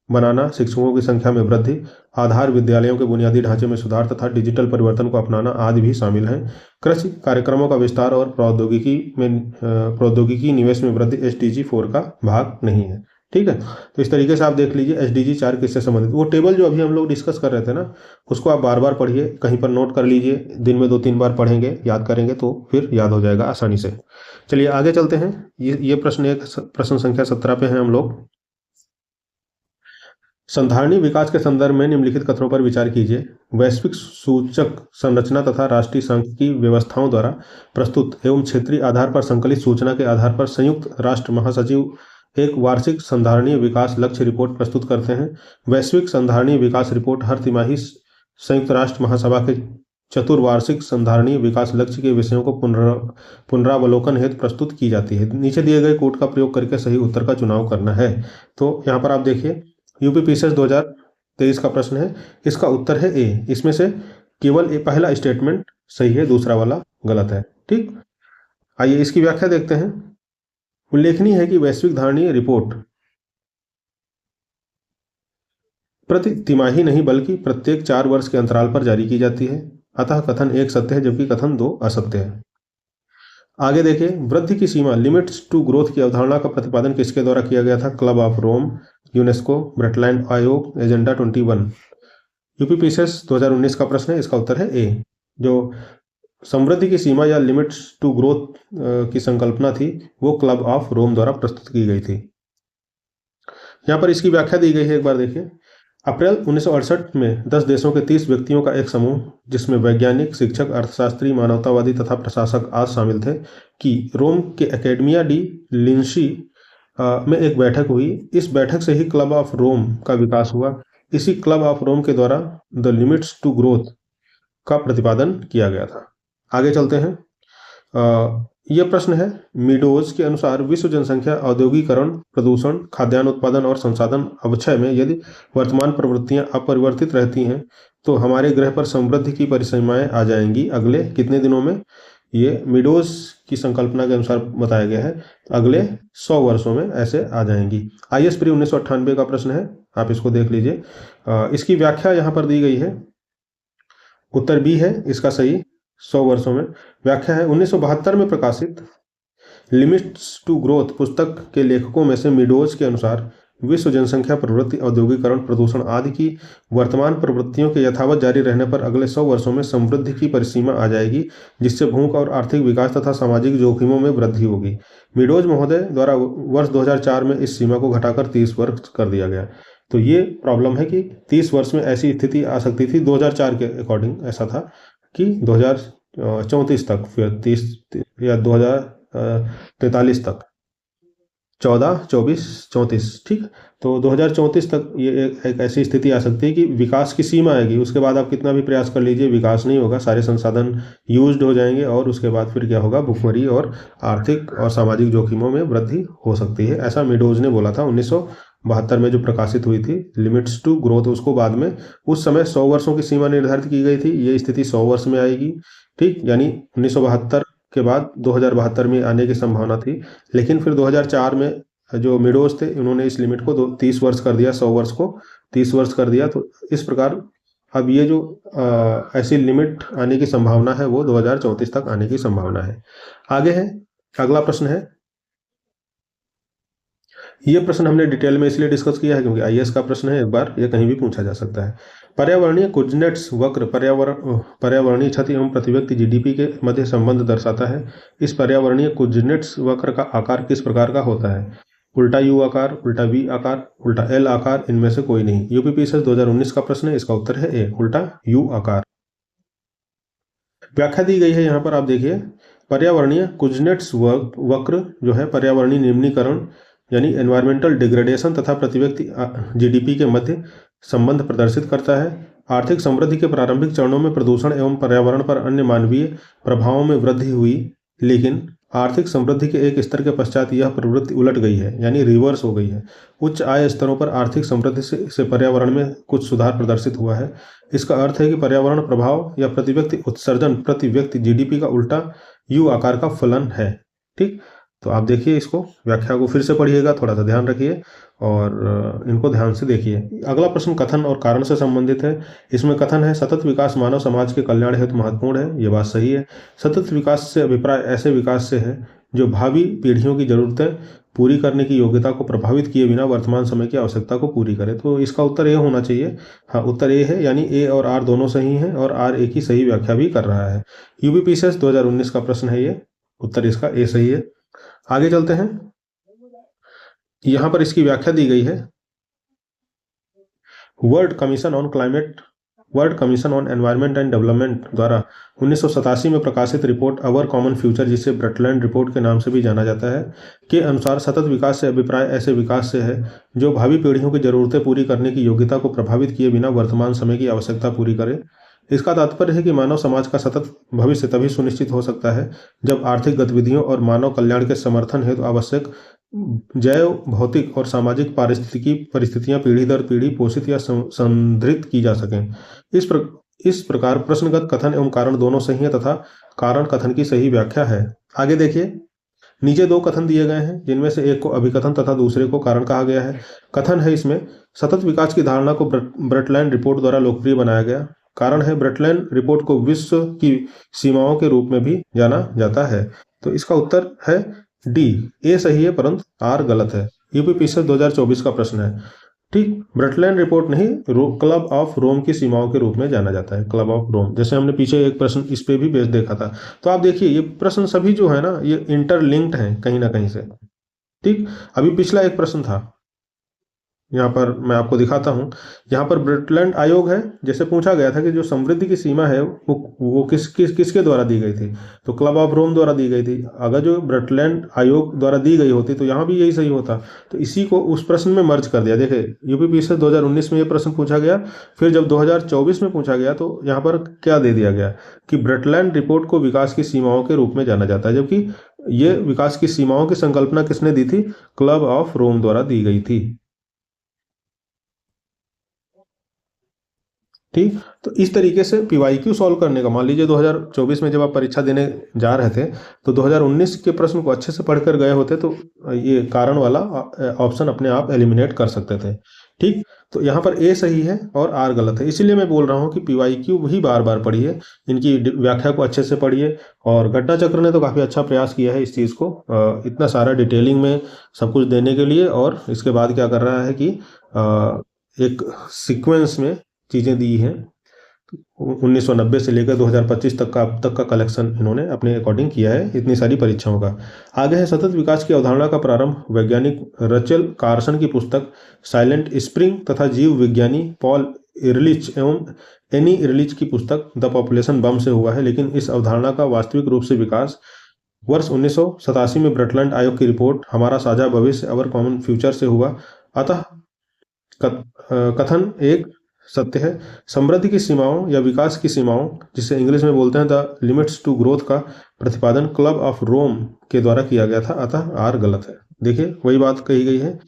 बनाना, शिक्षकों की संख्या में वृद्धि, आधार विद्यालयों के बुनियादी ढांचे में सुधार तथा डिजिटल परिवर्तन को अपनाना आदि भी शामिल हैं। कृषि कार्यक्रमों का विस्तार और प्रौद्योगिकी निवेश में वृद्धि SDG 4 का भाग नहीं है। ठीक है। तो इस तरीके से आप देख लीजिए SDG 4 किससे संबंधित। वो टेबल जो अभी हम लोग डिस्कस कर रहे थे ना, उसको आप बार बार पढ़िए, कहीं पर नोट कर लीजिए, दिन में 2-3 बार पढ़ेंगे, याद करेंगे तो फिर याद हो जाएगा आसानी से। चलिए आगे चलते हैं। ये प्रश्न संख्या 17 पे हैं हम लोग। संधारणीय विकास के संदर्भ में निम्नलिखित कथनों पर विचार कीजिए। वैश्विक सूचक संरचना तथा राष्ट्रीय सांख्यिकी व्यवस्थाओं द्वारा प्रस्तुत एवं क्षेत्रीय आधार पर संकलित सूचना के आधार पर संयुक्त राष्ट्र महासचिव एक वार्षिक संधारणीय विकास लक्ष्य रिपोर्ट प्रस्तुत करते हैं। वैश्विक संधारणीय विकास रिपोर्ट हर तिमाही संयुक्त राष्ट्र महासभा के चतुर्वार्षिक संधारणीय विकास लक्ष्य के विषयों को पुनरावलोकन हेतु प्रस्तुत की जाती है। नीचे दिए गए कोड का प्रयोग करके सही उत्तर का चुनाव करना है। तो यहाँ पर आप देखिए, यूपीपीसीएस 2023 का प्रश्न है, इसका उत्तर है ए। इसमें से केवल पहला स्टेटमेंट सही है, दूसरा वाला गलत है। ठीक, आइए इसकी व्याख्या देखते हैं। उल्लेखनीय है कि वैश्विक धारणीय रिपोर्ट प्रति तिमाही नहीं बल्कि प्रत्येक 4 वर्ष के अंतराल पर जारी की जाती है। अतः कथन 1 सत्य है जबकि कथन 2 असत्य है। आगे देखिए, वृद्धि की सीमा लिमिट्स टू ग्रोथ की अवधारणा का प्रतिपादन किसके द्वारा किया गया था? क्लब ऑफ रोम, यूनेस्को, ब्रटलैंड आयोग, एजेंडा 21। यूपीपीसीएस 2019 का प्रश्न है, इसका उत्तर है ए। जो समृद्धि की सीमा या लिमिट्स टू ग्रोथ की संकल्पना थी वो क्लब ऑफ रोम द्वारा प्रस्तुत की गई थी। यहाँ पर इसकी व्याख्या दी गई है, एक बार देखिए। अप्रैल 1968 में 10 देशों के 30 व्यक्तियों का एक समूह, जिसमें वैज्ञानिक, शिक्षक, अर्थशास्त्री, मानवतावादी तथा प्रशासक आज शामिल थे, कि रोम के एकेडमिया डी लिंसी में एक बैठक हुई। इस बैठक से ही क्लब ऑफ रोम का विकास हुआ। इसी क्लब ऑफ रोम के द्वारा द लिमिट्स टू ग्रोथ का प्रतिपादन किया गया था। आगे चलते हैं। यह प्रश्न है, मीडोज के अनुसार विश्व जनसंख्या, औद्योगिकरण, प्रदूषण, खाद्यान्न उत्पादन और संसाधन अवक्षय में यदि वर्तमान प्रवृत्तियां अपरिवर्तित रहती हैं तो हमारे ग्रह पर समृद्धि की परिसीमाएं आ जाएंगी अगले कितने दिनों में? ये मीडोज की संकल्पना के अनुसार बताया गया है, अगले 100 वर्षों में ऐसे आ जाएंगी। IS प्री 1998 का प्रश्न है, आप इसको देख लीजिए। इसकी व्याख्या यहाँ पर दी गई है, उत्तर बी है इसका सही, 100 वर्षों में। व्याख्या है, 1972 में प्रकाशित लिमिट्स टू ग्रोथ पुस्तक के लेखकों में से मीडोज के अनुसार विश्व जनसंख्या प्रवृत्ति, औद्योगिकरण, प्रदूषण आदि की वर्तमान प्रवृत्तियों के यथावत जारी रहने पर अगले 100 वर्षों में समृद्धि की परिसीमा आ जाएगी, जिससे भूख और आर्थिक विकास तथा सामाजिक जोखिमों में वृद्धि होगी। मीडोज महोदय द्वारा वर्ष 2004 में इस सीमा को घटाकर 30 वर्ष कर दिया गया। तो ये प्रॉब्लम है कि 30 वर्ष में ऐसी स्थिति आ सकती थी। 2004 के अकॉर्डिंग ऐसा था कि 2034 तक, फिर 30 या 2043 तक, 14, 24, 34, ठीक। तो 2034 तक ये एक ऐसी स्थिति आ सकती है कि विकास की सीमा आएगी। उसके बाद आप कितना भी प्रयास कर लीजिए, विकास नहीं होगा, सारे संसाधन यूज्ड हो जाएंगे और उसके बाद फिर क्या होगा? भुखमरी और आर्थिक और सामाजिक जोखिमों में वृद्धि हो सकती है। ऐसा मीडोज ने बोला था 1972 में जो प्रकाशित हुई थी लिमिट्स टू ग्रोथ। उसको बाद में उस समय 100 वर्षों की सीमा निर्धारित की गई थी, ये स्थिति 100 वर्ष में आएगी, ठीक। यानी 1972 के बाद 2072 में आने की संभावना थी, लेकिन फिर 2004 में जो मीडोज थे उन्होंने इस लिमिट को 30 वर्ष कर दिया, 100 वर्ष को 30 वर्ष कर दिया। तो इस प्रकार अब ये जो ऐसी लिमिट आने की संभावना है वो 2034 तक आने की संभावना है। आगे है, अगला प्रश्न है, ये प्रश्न हमने डिटेल में इसलिए डिस्कस किया है क्योंकि IAS का प्रश्न है, एक बार ये कहीं भी पूछा जा सकता है। पर्यावरणीय कुजनेट्स वक्र पर्यावरणीय क्षति एवं प्रति व्यक्ति GDP के मध्य संबंध दर्शाता है। इस पर्यावरणीय कुजनेट्स वक्र का आकार किस प्रकार का होता है? उल्टा U आकार, उल्टा V आकार, उल्टा L आकार, इनमें से कोई नहीं। यूपीपीसीएस 2019 का प्रश्न है, इसका उत्तर है ए, उल्टा U आकार। व्याख्या दी गई है यहाँ पर, आप देखिए। पर्यावरणीय कुजनेट्स वक्र जो है पर्यावरणीय निम्नीकरण यानी एनवायरमेंटल डिग्रेडेशन तथा प्रति व्यक्ति GDP के मध्य संबंध प्रदर्शित करता है। आर्थिक समृद्धि के प्रारंभिक चरणों में प्रदूषण एवं पर्यावरण पर अन्य मानवीय प्रभावों में वृद्धि हुई, लेकिन आर्थिक समृद्धि के एक स्तर के पश्चात यह प्रवृत्ति उलट गई है, यानी रिवर्स हो गई है। उच्च आय स्तरों पर आर्थिक समृद्धि से पर्यावरण में कुछ सुधार प्रदर्शित हुआ है। इसका अर्थ है कि पर्यावरण प्रभाव या प्रति व्यक्ति उत्सर्जन प्रति व्यक्ति GDP का उल्टा U आकार का फलन है, ठीक। तो आप देखिए, इसको व्याख्या को फिर से पढ़िएगा, थोड़ा सा ध्यान रखिए और इनको ध्यान से देखिए। अगला प्रश्न कथन और कारण से संबंधित है। इसमें कथन है, सतत विकास मानव समाज के कल्याण हेतु महत्वपूर्ण है। ये बात सही है। सतत विकास से अभिप्राय ऐसे विकास से है जो भावी पीढ़ियों की जरूरतें पूरी करने की योग्यता को प्रभावित किए बिना वर्तमान समय की आवश्यकता को पूरी करे। तो इसका उत्तर ए होना चाहिए। हाँ, उत्तर ए है, यानी ए और आर दोनों सही हैं और आर ए की सही व्याख्या भी कर रहा है। यूपीपीसीएस 2019 का प्रश्न है ये, उत्तर इसका ए सही है। आगे चलते हैं, यहां पर इसकी व्याख्या दी गई है। World commission on environment and development द्वारा 1987 में प्रकाशित रिपोर्ट अवर कॉमन फ्यूचर, जिसे ब्रटलैंड रिपोर्ट के नाम से भी जाना जाता है, के अनुसार सतत विकास से अभिप्राय ऐसे विकास से है जो भावी पीढ़ियों की जरूरतें पूरी करने की योग्यता को प्रभावित किए बिना वर्तमान समय की आवश्यकता पूरी करे। इसका तात्पर्य है कि मानव समाज का सतत भविष्य तभी सुनिश्चित हो सकता है जब आर्थिक गतिविधियों और मानव कल्याण के समर्थन हेतु आवश्यक जैव भौतिक और सामाजिक पारिस्थितिकी परिस्थितियां पीढ़ी दर पीढ़ी पोषित या संदृढ़ की जा सकें। इस प्रकार प्रश्नगत कथन एवं कारण दोनों सही है तथा कारण कथन की सही व्याख्या है। आगे देखिए, नीचे दो कथन दिए गए हैं जिनमें से एक को अभिकथन तथा दूसरे को कारण कहा गया है। कथन है इसमें सतत विकास की धारणा को ब्रटलैंड रिपोर्ट द्वारा लोकप्रिय बनाया गया। कारण है ब्रटलैंड रिपोर्ट को विश्व की सीमाओं के रूप में भी जाना जाता है। तो इसका उत्तर है डी, ए सही है परंतु आर गलत है। यूपीपीसीएस 2024 का प्रश्न है। ठीक, ब्रटलैंड रिपोर्ट नहीं, क्लब ऑफ रोम की सीमाओं के रूप में जाना जाता है, क्लब ऑफ रोम। जैसे हमने पीछे एक प्रश्न इस पे भी बेस देखा था। तो आप देखिए ये प्रश्न सभी जो है ना, ये इंटरलिंक्ड हैं कहीं ना कहीं से। ठीक, अभी पिछला एक प्रश्न था, यहाँ पर मैं आपको दिखाता हूँ। यहाँ पर ब्रटलैंड आयोग है, जैसे पूछा गया था कि जो समृद्धि की सीमा है वो किसके द्वारा दी गई थी, तो क्लब ऑफ रोम द्वारा दी गई थी। अगर जो ब्रटलैंड आयोग द्वारा दी गई होती तो यहाँ भी यही सही होता। तो इसी को उस प्रश्न में मर्ज कर दिया। देखिए यूपीपीसीएस 2019 में ये प्रश्न पूछा गया, फिर जब 2024 में पूछा गया तो यहाँ पर क्या दे दिया गया कि ब्रटलैंड रिपोर्ट को विकास की सीमाओं के रूप में जाना जाता है, जबकि ये विकास की सीमाओं की संकल्पना किसने दी थी, क्लब ऑफ रोम द्वारा दी गई थी। ठीक, तो इस तरीके से पीवाईक्यू सॉल्व करने का, मान लीजिए 2024 में जब आप परीक्षा देने जा रहे थे तो 2019 के प्रश्न को अच्छे से पढ़कर गए होते तो ये कारण वाला ऑप्शन अपने आप एलिमिनेट कर सकते थे। ठीक, तो यहाँ पर ए सही है और आर गलत है। इसीलिए मैं बोल रहा हूँ कि पीवाईक्यू भी बार बार पढ़िए, इनकी व्याख्या को अच्छे से पढ़िए। और घटना चक्र ने तो काफ़ी अच्छा प्रयास किया है इस चीज़ को इतना सारा डिटेलिंग में सब कुछ देने के लिए, और इसके बाद क्या कर रहा है कि एक सीक्वेंस में चीज़ें दी हैं। 1990 से लेकर 2025 तक का कलेक्शन इन्होंने अपने अकॉर्डिंग किया है इतनी सारी परीक्षाओं का। आगे है सतत विकास की अवधारणा का प्रारंभ वैज्ञानिक रचल कार्सन की पुस्तक साइलेंट स्प्रिंग तथा जीव विज्ञानी पॉल इरलिच एवं एनी इरलिच की पुस्तक द पॉपुलेशन बम से हुआ है। लेकिन इस अवधारणा का वास्तविक रूप से विकास वर्ष 1987 में ब्रटलैंड आयोग की रिपोर्ट हमारा साझा भविष्य अवर कॉमन फ्यूचर से हुआ। अतः कथन एक सत्य है। समृद्धि की सीमाओं या विकास की सीमाओं, जिसे इंग्लिश में बोलते हैं द लिमिट्स टू ग्रोथ, का प्रतिपादन क्लब ऑफ रोम के द्वारा किया गया था, अतः आर गलत है। देखिए वही बात कही गई है।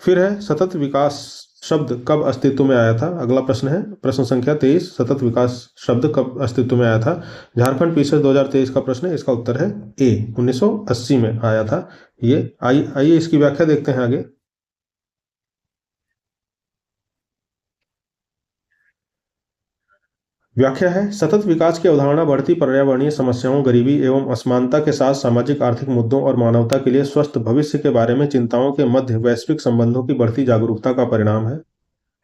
फिर है सतत विकास शब्द कब अस्तित्व में आया था। अगला प्रश्न है प्रश्न संख्या 23, सतत विकास शब्द कब अस्तित्व में आया था। झारखंड पीसीएस 2023 का प्रश्न है, इसका उत्तर है ए, 1980 में आया था ये। आइए इसकी व्याख्या देखते हैं आगे। व्याख्या है, सतत विकास की अवधारणा बढ़ती पर्यावरणीय समस्याओं, गरीबी एवं असमानता के साथ सामाजिक आर्थिक मुद्दों और मानवता के लिए स्वस्थ भविष्य के बारे में चिंताओं के मध्य वैश्विक संबंधों की बढ़ती जागरूकता का परिणाम है।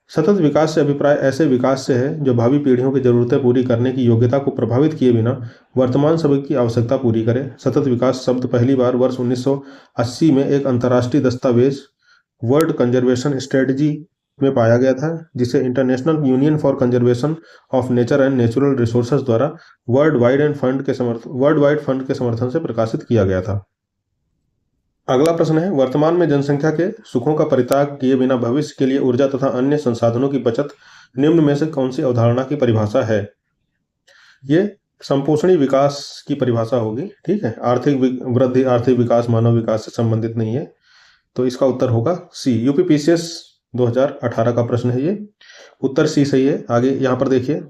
सतत विकास से अभिप्राय ऐसे विकास से है जो भावी पीढ़ियों की जरूरतें पूरी करने की योग्यता को प्रभावित किए बिना वर्तमान समय की आवश्यकता पूरी करे। सतत विकास शब्द पहली बार वर्ष 1980 में एक अंतर्राष्ट्रीय दस्तावेज वर्ल्ड कंजर्वेशन स्ट्रेटजी में पाया गया था, जिसे international union for conservation of nature and natural resources द्वारा वर्ल्ड वाइड फंड के समर्थन से प्रकाशित किया गया था। अगला प्रश्न है, वर्तमान में जनसंख्या के सुखों का परित्याग किए बिना भविष्य के लिए ऊर्जा तथा अन्य संसाधनों की बचत निम्न में से कौन सी अवधारणा की परिभाषा है। ये संपोषणी विकास की परिभाषा होगी। ठीक है, आर्थिक वृद्धि, आर्थिक विकास मानव विकास से संबंधित नहीं है, तो इसका उत्तर होगा सी। यूपीपीसीएस 2018 का प्रश्न है ये, उत्तर सी सही है। आगे यहाँ पर देखिए,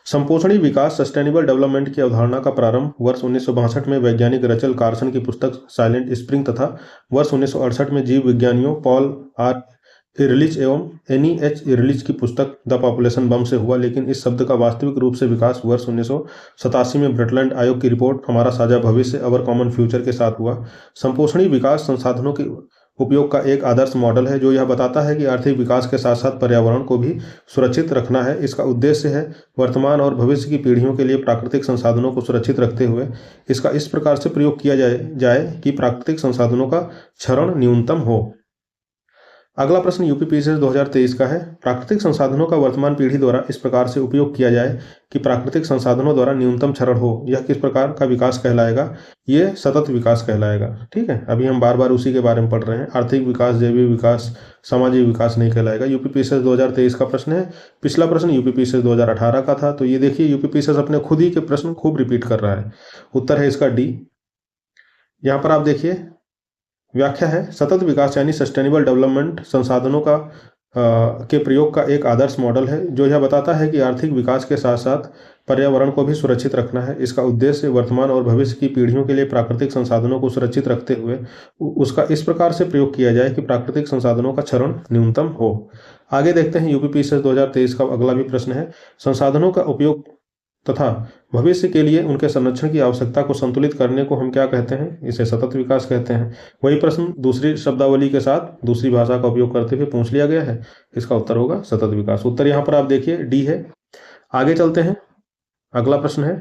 संपोषणी विकास सस्टेनेबल डेवलपमेंट की अवधारणा का प्रारंभ वर्ष 1962 में वैज्ञानिक रचल कार्सन की पुस्तक साइलेंट स्प्रिंग तथा वर्ष 1968 में जीव विज्ञानियों पॉल आर इरलिच एवं NEH इरलिच की पुस्तक द पॉपुलेशन बम से हुआ, लेकिन इस शब्द का वास्तविक रूप से विकास वर्ष 1987 में ब्रटलैंड आयोग की रिपोर्ट हमारा साझा भविष्य अवर कॉमन फ्यूचर के साथ हुआ। संपोषणी विकास संसाधनों के उपयोग का एक आदर्श मॉडल है जो यह बताता है कि आर्थिक विकास के साथ साथ पर्यावरण को भी सुरक्षित रखना है। इसका उद्देश्य है वर्तमान और भविष्य की पीढ़ियों के लिए प्राकृतिक संसाधनों को सुरक्षित रखते हुए इसका इस प्रकार से प्रयोग किया जाए कि प्राकृतिक संसाधनों का क्षरण न्यूनतम हो। अगला प्रश्न यूपीपीएससी 2023 का है, प्राकृतिक संसाधनों का वर्तमान पीढ़ी द्वारा इस प्रकार से उपयोग किया जाए कि प्राकृतिक संसाधनों द्वारा न्यूनतम क्षरण हो, यह किस प्रकार का विकास कहलाएगा? ये सतत विकास कहलाएगा। ठीक है, अभी हम बार बार उसी के बारे में पढ़ रहे हैं। आर्थिक विकास, जैविक विकास, सामाजिक विकास नहीं कहलाएगा। यूपीपीएससी 2023 का प्रश्न है। पिछला प्रश्न यूपीपीएससी 2018 का था, तो ये देखिए यूपीपीएससी अपने खुद ही के प्रश्न खूब रिपीट कर रहा है। उत्तर है इसका डी। यहाँ पर आप देखिए व्याख्या है, सतत विकास यानी सस्टेनेबल डेवलपमेंट संसाधनों का के प्रयोग का एक आदर्श मॉडल है जो यह बताता है कि आर्थिक विकास के साथ साथ पर्यावरण को भी सुरक्षित रखना है। इसका उद्देश्य वर्तमान और भविष्य की पीढ़ियों के लिए प्राकृतिक संसाधनों को सुरक्षित रखते हुए उसका इस प्रकार से प्रयोग किया जाए कि प्राकृतिक संसाधनों का क्षरण न्यूनतम हो। आगे देखते हैं यूपीपीएससी 2023 का अगला भी प्रश्न है, संसाधनों का उपयोग तथा भविष्य के लिए उनके संरक्षण की आवश्यकता को संतुलित करने को हम क्या कहते हैं? इसे सतत विकास कहते हैं। वही प्रश्न दूसरी शब्दावली के साथ दूसरी भाषा का उपयोग करते हुए पूछ लिया गया है। इसका उत्तर होगा सतत विकास। उत्तर यहाँ पर आप देखिए डी है। आगे चलते हैं, अगला प्रश्न है,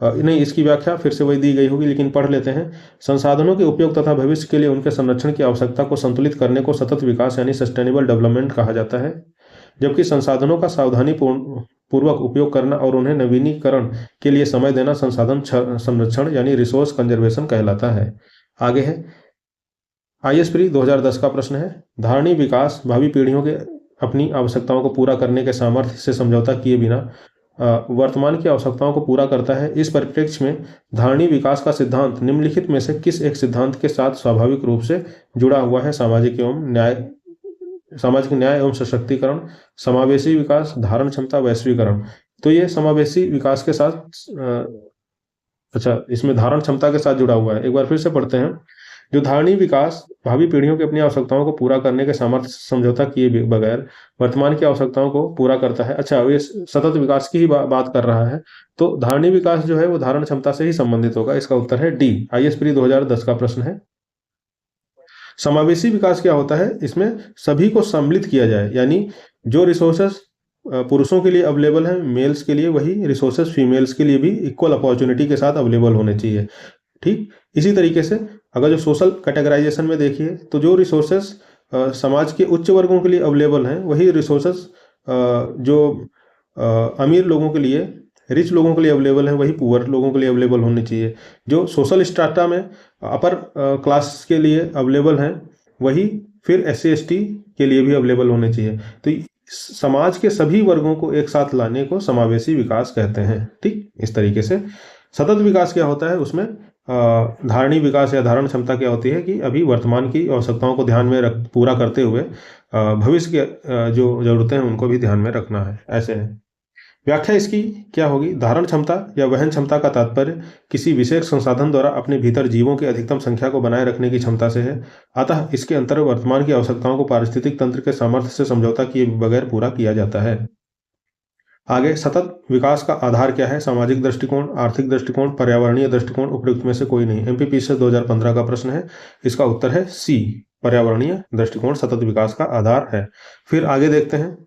नहीं इसकी व्याख्या फिर से वही दी गई होगी लेकिन पढ़ लेते हैं। संसाधनों के उपयोग तथा भविष्य के लिए उनके संरक्षण की आवश्यकता को संतुलित करने को सतत विकास यानी सस्टेनेबल डेवलपमेंट कहा जाता है, जबकि संसाधनों का सावधानी पूर्वक उपयोग करना और उन्हें नवीनीकरण के लिए समय देना संसाधन संरक्षण यानी रिसोर्स कंजर्वेशन कहलाता है। आगे है IAS प्री 2010 का प्रश्न है, धारणीय विकास भावी पीढ़ियों के अपनी आवश्यकताओं को पूरा करने के सामर्थ्य से समझौता किए बिना वर्तमान की आवश्यकताओं को पूरा करता है। इस परिप्रेक्ष्य में धारणीय विकास का सिद्धांत निम्नलिखित में से किस एक सिद्धांत के साथ स्वाभाविक रूप से जुड़ा हुआ है? सामाजिक न्याय एवं सशक्तिकरण, समावेशी विकास, धारण क्षमता, वैश्वीकरण। तो ये समावेशी विकास के साथ इसमें धारण क्षमता के साथ जुड़ा हुआ है। एक बार फिर से पढ़ते हैं, जो धारणीय विकास भावी पीढ़ियों की अपनी आवश्यकताओं को पूरा करने के सामर्थ्य से समझौता किए बगैर वर्तमान की आवश्यकताओं को पूरा करता है। अच्छा, ये सतत विकास की ही बात कर रहा है, तो धारणीय विकास जो है वो धारण क्षमता से ही संबंधित होगा। इसका उत्तर है डी। IAS प्री 2010 का प्रश्न है। समावेशी विकास क्या होता है? इसमें सभी को सम्मिलित किया जाए, यानी जो रिसोर्सेस पुरुषों के लिए अवेलेबल है मेल्स के लिए, वही रिसोर्सेस फीमेल्स के लिए भी इक्वल अपॉर्चुनिटी के साथ अवेलेबल होने चाहिए। ठीक इसी तरीके से अगर जो सोशल कैटेगराइजेशन में देखिए तो जो रिसोर्सेस समाज के उच्च वर्गों के लिए अवेलेबल हैं वही रिसोर्सेस जो अमीर लोगों के लिए, रिच लोगों के लिए अवेलेबल है वही पुअर लोगों के लिए अवेलेबल होनी चाहिए। जो सोशल स्ट्राटा में अपर क्लास के लिए अवेलेबल हैं वही फिर SC ST के लिए भी अवेलेबल होने चाहिए। तो समाज के सभी वर्गों को एक साथ लाने को समावेशी विकास कहते हैं। ठीक इस तरीके से सतत विकास क्या होता है, उसमें धारणीय विकास या धारण क्षमता क्या होती है कि अभी वर्तमान की आवश्यकताओं को ध्यान में पूरा करते हुए भविष्य के जो जरूरतें हैं उनको भी ध्यान में रखना है। ऐसे है व्याख्या इसकी क्या होगी? धारण क्षमता या वहन क्षमता का तात्पर्य किसी विशेष संसाधन द्वारा अपने भीतर जीवों की अधिकतम संख्या को बनाए रखने की क्षमता से है। अतः इसके अंतर्गत वर्तमान की आवश्यकताओं को पारिस्थितिक तंत्र के सामर्थ्य से समझौता किए बगैर पूरा किया जाता है। आगे सतत विकास का आधार क्या है? सामाजिक दृष्टिकोण, आर्थिक दृष्टिकोण, पर्यावरणीय दृष्टिकोण, उपयुक्त में से कोई नहीं। MPPSC 2015 का प्रश्न है। इसका उत्तर है सी, पर्यावरणीय दृष्टिकोण सतत विकास का आधार है। फिर आगे देखते हैं,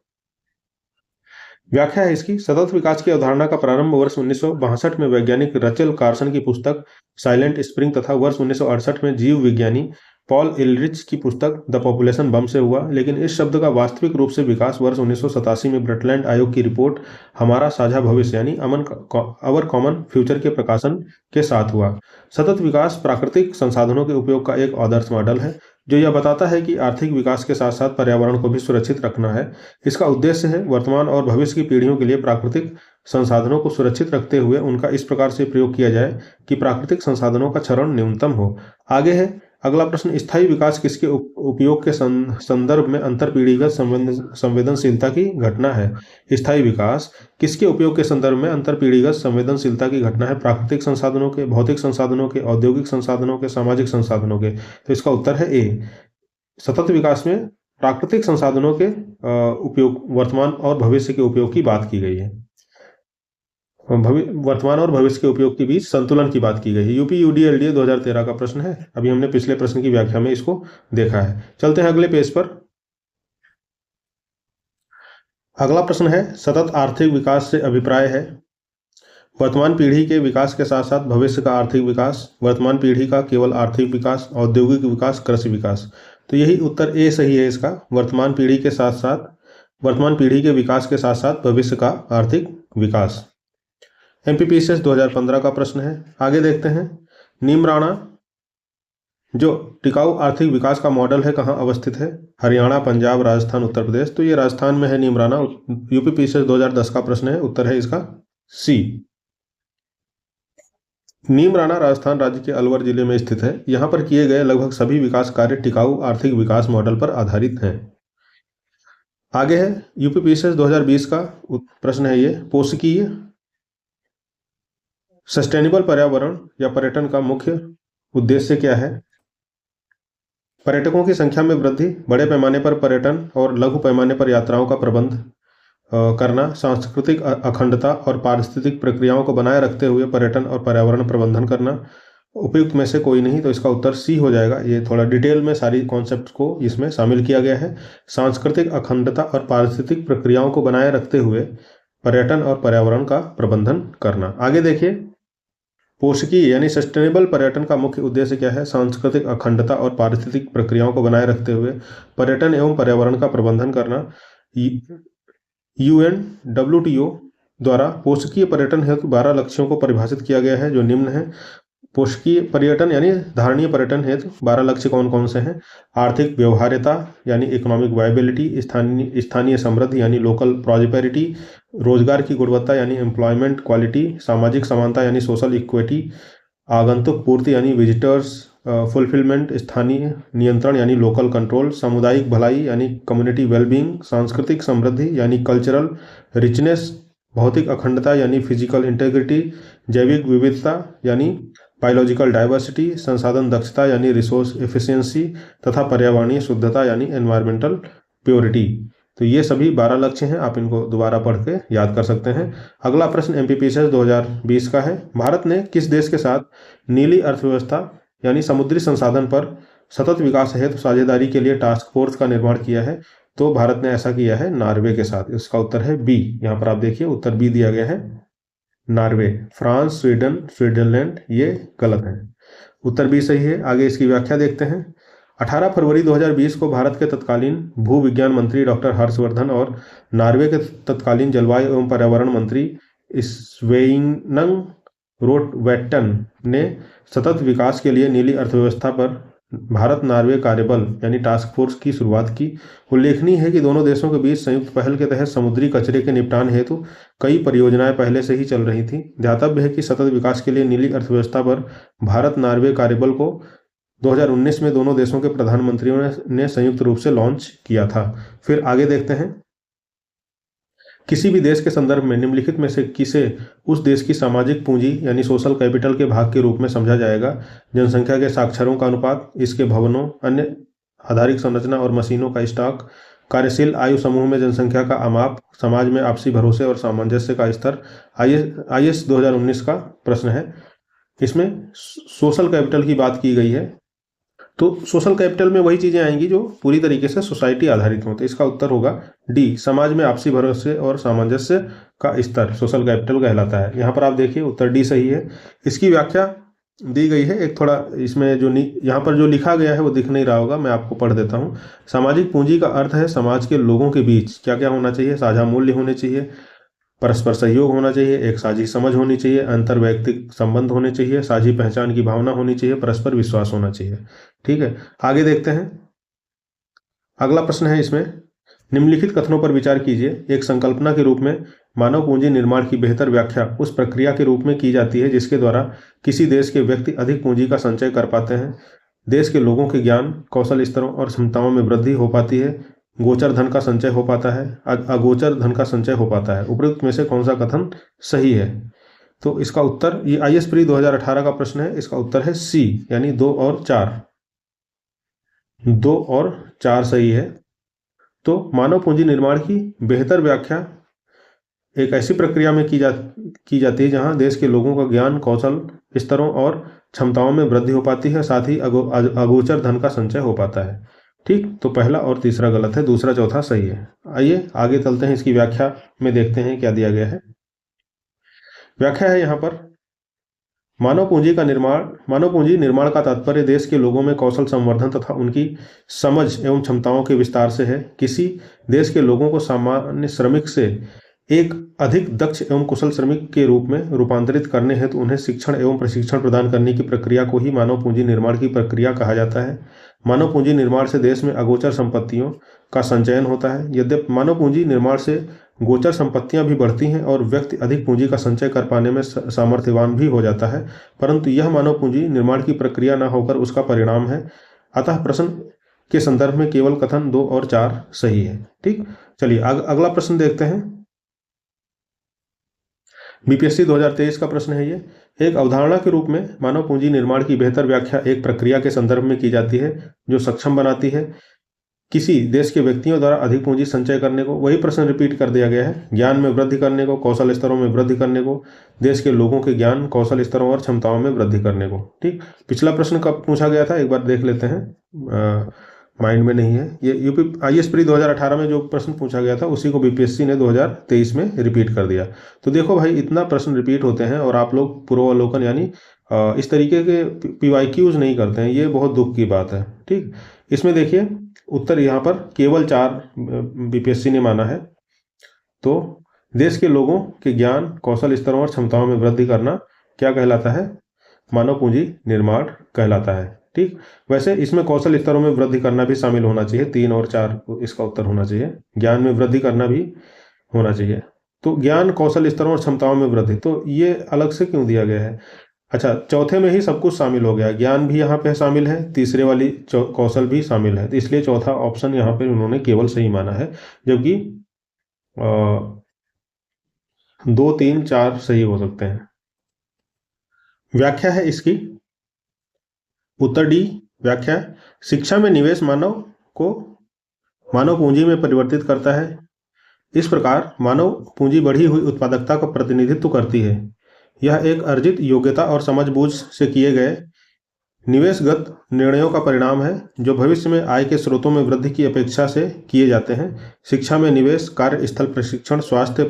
व्याख्या है इसकी, सतत विकास की अवधारणा का प्रारंभ वर्ष 1962 में वैज्ञानिक रचेल कार्सन की पुस्तक साइलेंट स्प्रिंग तथा वर्ष 1968 में जीव विज्ञानी पॉल इलरिच की पुस्तक द पॉपुलेशन बम से हुआ, लेकिन इस शब्द का वास्तविक रूप से विकास वर्ष 1987 में ब्रटलैंड आयोग की रिपोर्ट हमारा साझा भविष्य यानी अवर कॉमन फ्यूचर के प्रकाशन के साथ हुआ। सतत विकास प्राकृतिक संसाधनों के उपयोग का एक आदर्श मॉडल है जो यह बताता है कि आर्थिक विकास के साथ साथ पर्यावरण को भी सुरक्षित रखना है। इसका उद्देश्य है वर्तमान और भविष्य की पीढ़ियों के लिए प्राकृतिक संसाधनों को सुरक्षित रखते हुए उनका इस प्रकार से प्रयोग किया जाए कि प्राकृतिक संसाधनों का क्षरण न्यूनतम हो। आगे है अगला प्रश्न, स्थायी विकास किसके उपयोग के संदर्भ में अंतरपीढ़ीगत संवेदनशीलता की घटना है? स्थायी विकास किसके उपयोग के संदर्भ में अंतरपीढ़ीगत संवेदनशीलता की घटना है? प्राकृतिक संसाधनों के, भौतिक संसाधनों के, औद्योगिक संसाधनों के, सामाजिक संसाधनों के। तो इसका उत्तर है ए। सतत विकास में प्राकृतिक संसाधनों के उपयोग, वर्तमान और भविष्य के उपयोग की बात की गई है। वर्तमान और भविष्य के उपयोग के बीच संतुलन की बात की गई है। यूपी यूडीएलडीए 2013 का प्रश्न है। अभी हमने पिछले प्रश्न की व्याख्या में इसको देखा है। चलते हैं अगले पेज पर। अगला प्रश्न है, सतत आर्थिक विकास से अभिप्राय है। वर्तमान पीढ़ी के विकास के साथ साथ भविष्य का आर्थिक विकास, वर्तमान पीढ़ी का केवल आर्थिक विकास, औद्योगिक विकास, कृषि विकास। तो यही उत्तर ए सही है इसका। वर्तमान पीढ़ी के साथ साथ, वर्तमान पीढ़ी के विकास के साथ साथ भविष्य का आर्थिक विकास। एमपीपीसीएस 2015 का प्रश्न है। आगे देखते हैं। नीमराणा जो टिकाऊ आर्थिक विकास का मॉडल है कहाँ अवस्थित है? हरियाणा, पंजाब, राजस्थान, उत्तर प्रदेश। तो ये राजस्थान में है नीमराणा। यूपीपीसीएस 2010 का प्रश्न है। उत्तर है इसका सी। नीमराणा राजस्थान राज्य के अलवर जिले में स्थित है। यहाँ पर किए गए लगभग सभी विकास कार्य टिकाऊ आर्थिक विकास मॉडल पर आधारित हैं। आगे है यूपीपीसीएस 2020 का प्रश्न है ये, पोषकीय सस्टेनेबल पर्यावरण या पर्यटन का मुख्य उद्देश्य क्या है? पर्यटकों की संख्या में वृद्धि, बड़े पैमाने पर पर्यटन और लघु पैमाने पर यात्राओं का प्रबंध करना, सांस्कृतिक अखंडता और पारिस्थितिक प्रक्रियाओं को बनाए रखते हुए पर्यटन और पर्यावरण प्रबंधन करना। उपयुक्त में से कोई नहीं, तो इसका उत्तर सी हो जाएगा। ये थोड़ा डिटेल में सारी कॉन्सेप्ट को इसमें शामिल किया गया है। सांस्कृतिक अखंडता और पारिस्थितिक प्रक्रियाओं को बनाए रखते हुए पर्यटन और पर्यावरण का प्रबंधन करना। आगे देखिए, पोषकीय यानी सस्टेनेबल पर्यटन का मुख्य उद्देश्य क्या है? सांस्कृतिक अखंडता और पारिस्थितिक प्रक्रियाओं को बनाए रखते हुए पर्यटन एवं पर्यावरण का प्रबंधन करना। UNWTO द्वारा पोषकीय पर्यटन हेतु 12 लक्ष्यों को परिभाषित किया गया है, जो निम्न है। पोषकीय पर्यटन यानी धारणीय पर्यटन हेतु 12 लक्ष्य कौन कौन से हैं? आर्थिक व्यवहार्यता यानी इकोनॉमिक वायबिलिटी, स्थानीय समृद्धि यानी लोकल प्रॉस्पेरिटी, रोजगार की गुणवत्ता यानी एम्प्लॉयमेंट क्वालिटी, सामाजिक समानता यानी सोशल इक्विटी, आगंतुक पूर्ति यानी विजिटर्स फुलफिलमेंट, स्थानीय नियंत्रण यानी लोकल कंट्रोल, सामुदायिक भलाई यानी कम्युनिटी वेलबींग, सांस्कृतिक समृद्धि यानी कल्चरल रिचनेस, भौतिक अखंडता यानी फिजिकल इंटेग्रिटी, जैविक विविधता यानी बायोलॉजिकल डाइवर्सिटी, संसाधन दक्षता यानी रिसोर्स एफिशिएंसी तथा पर्यावरणीय शुद्धता यानी एनवायरमेंटल प्योरिटी। तो ये सभी 12 लक्ष्य हैं, आप इनको दोबारा पढ़ के याद कर सकते हैं। अगला प्रश्न एमपीपीसीएस 2020 का है। भारत ने किस देश के साथ नीली अर्थव्यवस्था यानी समुद्री संसाधन पर सतत विकास हेतु साझेदारी के लिए टास्क फोर्स का निर्माण किया है? तो भारत ने ऐसा किया है नॉर्वे के साथ। इसका उत्तर है बी। यहाँ पर आप देखिए उत्तर बी दिया गया है, नॉर्वे। फ्रांस, स्वीडन, स्विट्जरलैंड ये गलत है। उत्तर बी सही है। आगे इसकी व्याख्या देखते हैं। 18 फरवरी 2020 को भारत के तत्कालीन भू विज्ञान मंत्री डॉक्टर हर्षवर्धन और नॉर्वे के तत्कालीन जलवायु एवं पर्यावरण मंत्री स्वेइनंग रोटवेटन ने सतत विकास के लिए नीली अर्थव्यवस्था पर भारत नॉर्वे कार्यबल यानी टास्क फोर्स की शुरुआत की। उल्लेखनीय है कि दोनों देशों के बीच संयुक्त पहल के तहत समुद्री कचरे के निपटान हेतु कई परियोजनाएं पहले से ही चल रही थी। ध्यातव्य है कि सतत विकास के लिए नीली अर्थव्यवस्था पर भारत नॉर्वे कार्यबल को 2019 में दोनों देशों के प्रधानमंत्रियों ने संयुक्त रूप से लॉन्च किया था। फिर आगे देखते हैं। किसी भी देश के संदर्भ में निम्नलिखित में से किसे उस देश की सामाजिक पूंजी यानी सोशल कैपिटल के भाग के रूप में समझा जाएगा? जनसंख्या के साक्षरों का अनुपात, इसके भवनों, अन्य आधारिक संरचना और मशीनों का स्टॉक, कार्यशील आयु समूह में जनसंख्या का आमाप, समाज में आपसी भरोसे और सामंजस्य का स्तर। IAS 2019 का प्रश्न है। इसमें सोशल कैपिटल की बात की गई है। तो सोशल कैपिटल में वही चीजें आएंगी जो पूरी तरीके से सोसाइटी आधारित हों। तो इसका उत्तर होगा डी, समाज में आपसी भरोसे और सामंजस्य का स्तर सोशल कैपिटल कहलाता है। यहाँ पर आप देखिए उत्तर डी सही है। इसकी व्याख्या दी गई है। एक थोड़ा इसमें जो यहाँ पर जो लिखा गया है वो दिख नहीं रहा होगा, मैं आपको पढ़ देता हूँ। सामाजिक पूंजी का अर्थ है समाज के लोगों के बीच क्या क्या होना चाहिए? साझा मूल्य होने चाहिए, परस्पर सहयोग होना चाहिए, एक साझी समझ होनी चाहिए, अंतर वैयक्तिक संबंध होने चाहिए, साझी पहचान की भावना होनी चाहिए, परस्पर विश्वास होना चाहिए। ठीक है, आगे देखते हैं। अगला प्रश्न है इसमें, निम्नलिखित कथनों पर विचार कीजिए। एक संकल्पना के रूप में मानव पूंजी निर्माण की बेहतर व्याख्या उस प्रक्रिया के रूप में की जाती है जिसके द्वारा किसी देश के व्यक्ति अधिक पूंजी का संचय कर पाते हैं। देश के लोगों के ज्ञान, कौशल स्तरों और क्षमताओं में वृद्धि हो पाती है। गोचर धन का संचय हो पाता है, अगोचर धन का संचय हो पाता है। उपरोक्त में से कौन सा कथन सही है? तो इसका उत्तर, ये IAS प्री 2018 का प्रश्न है, इसका उत्तर है सी यानी 2 और 4। 2 और 4 सही है। तो मानव पूंजी निर्माण की बेहतर व्याख्या एक ऐसी प्रक्रिया में की जाती है जहां देश के लोगों का ज्ञान, कौशल स्तरों और क्षमताओं में वृद्धि हो पाती है, साथ ही अगोचर धन का संचय हो पाता है। ठीक, तो पहला और तीसरा गलत है, दूसरा चौथा सही है। आइए आगे चलते हैं, इसकी व्याख्या में देखते हैं क्या दिया गया है। व्याख्या है यहाँ पर, मानव पूंजी निर्माण का तात्पर्य देश के लोगों में कौशल संवर्धन तथा उनकी समझ एवं क्षमताओं के विस्तार से है। किसी देश के लोगों को सामान्य श्रमिक से एक अधिक दक्ष एवं कुशल श्रमिक के रूप में रूपांतरित करने हेतु उन्हें शिक्षण एवं प्रशिक्षण प्रदान करने की प्रक्रिया को ही मानव पूंजी निर्माण की प्रक्रिया कहा जाता है। मानव पूंजी निर्माण से देश में अगोचर संपत्तियों का संचयन होता है। यद्यपि मानव पूंजी निर्माण से गोचर संपत्तियां भी बढ़ती हैं और व्यक्ति अधिक पूंजी का संचय कर पाने में सामर्थ्यवान भी हो जाता है, परंतु यह मानव पूंजी निर्माण की प्रक्रिया न होकर उसका परिणाम है। अतः प्रश्न के संदर्भ में केवल कथन 2 और 4 सही है। ठीक, चलिए अगला प्रश्न देखते हैं। बीपीएससी 2023 का प्रश्न है ये। एक अवधारणा के रूप में मानव पूंजी निर्माण की बेहतर व्याख्या एक प्रक्रिया के संदर्भ में की जाती है जो सक्षम बनाती है किसी देश के व्यक्तियों द्वारा अधिक पूंजी संचय करने को। वही प्रश्न रिपीट कर दिया गया है। ज्ञान में वृद्धि करने को, कौशल स्तरों में वृद्धि करने को, देश के लोगों के ज्ञान, कौशल स्तरों और क्षमताओं में वृद्धि करने को। ठीक, पिछला प्रश्न कब पूछा गया था एक बार देख लेते हैं, माइंड में नहीं है। ये यूपी IAS प्री 2018 में जो प्रश्न पूछा गया था उसी को बीपीएससी ने 2023 में रिपीट कर दिया। तो देखो भाई, इतना प्रश्न रिपीट होते हैं और आप लोग पूर्वावलोकन यानी इस तरीके के PYQs नहीं करते हैं, ये बहुत दुख की बात है। ठीक, इसमें देखिए उत्तर यहाँ पर केवल 4 बीपीएससी ने माना है। तो देश के लोगों के ज्ञान, कौशल स्तरों और क्षमताओं में वृद्धि करना क्या कहलाता है? मानव पूंजी निर्माण कहलाता है। ठीक, वैसे इसमें कौशल स्तरों में वृद्धि करना भी शामिल होना चाहिए। 3 और 4 इसका उत्तर होना चाहिए। ज्ञान में वृद्धि करना भी होना चाहिए। तो ज्ञान, कौशल स्तरों और क्षमताओं में वृद्धि, तो ये अलग से क्यों दिया गया है? अच्छा, चौथे में ही सब कुछ शामिल हो गया, ज्ञान भी यहाँ पे शामिल है, तीसरे वाली कौशल भी शामिल है, तो इसलिए चौथा ऑप्शन यहाँ पे उन्होंने केवल सही माना है, जबकि 2, 3, 4 सही हो सकते हैं। व्याख्या है इसकी, उत्तर डी व्याख्या, शिक्षा में निवेश मानव पूंजी में परिवर्तित करता है। इस प्रकार मानव पूंजी बढ़ी हुई उत्पादकता का प्रतिनिधित्व करती है। यह एक अर्जित योग्यता और समझबूझ से किए गए निवेशगत निर्णयों का परिणाम है जो भविष्य में आय के स्रोतों में वृद्धि की अपेक्षा से किए जाते हैं। शिक्षा में निवेश, कार्यस्थल प्रशिक्षण, स्वास्थ्य,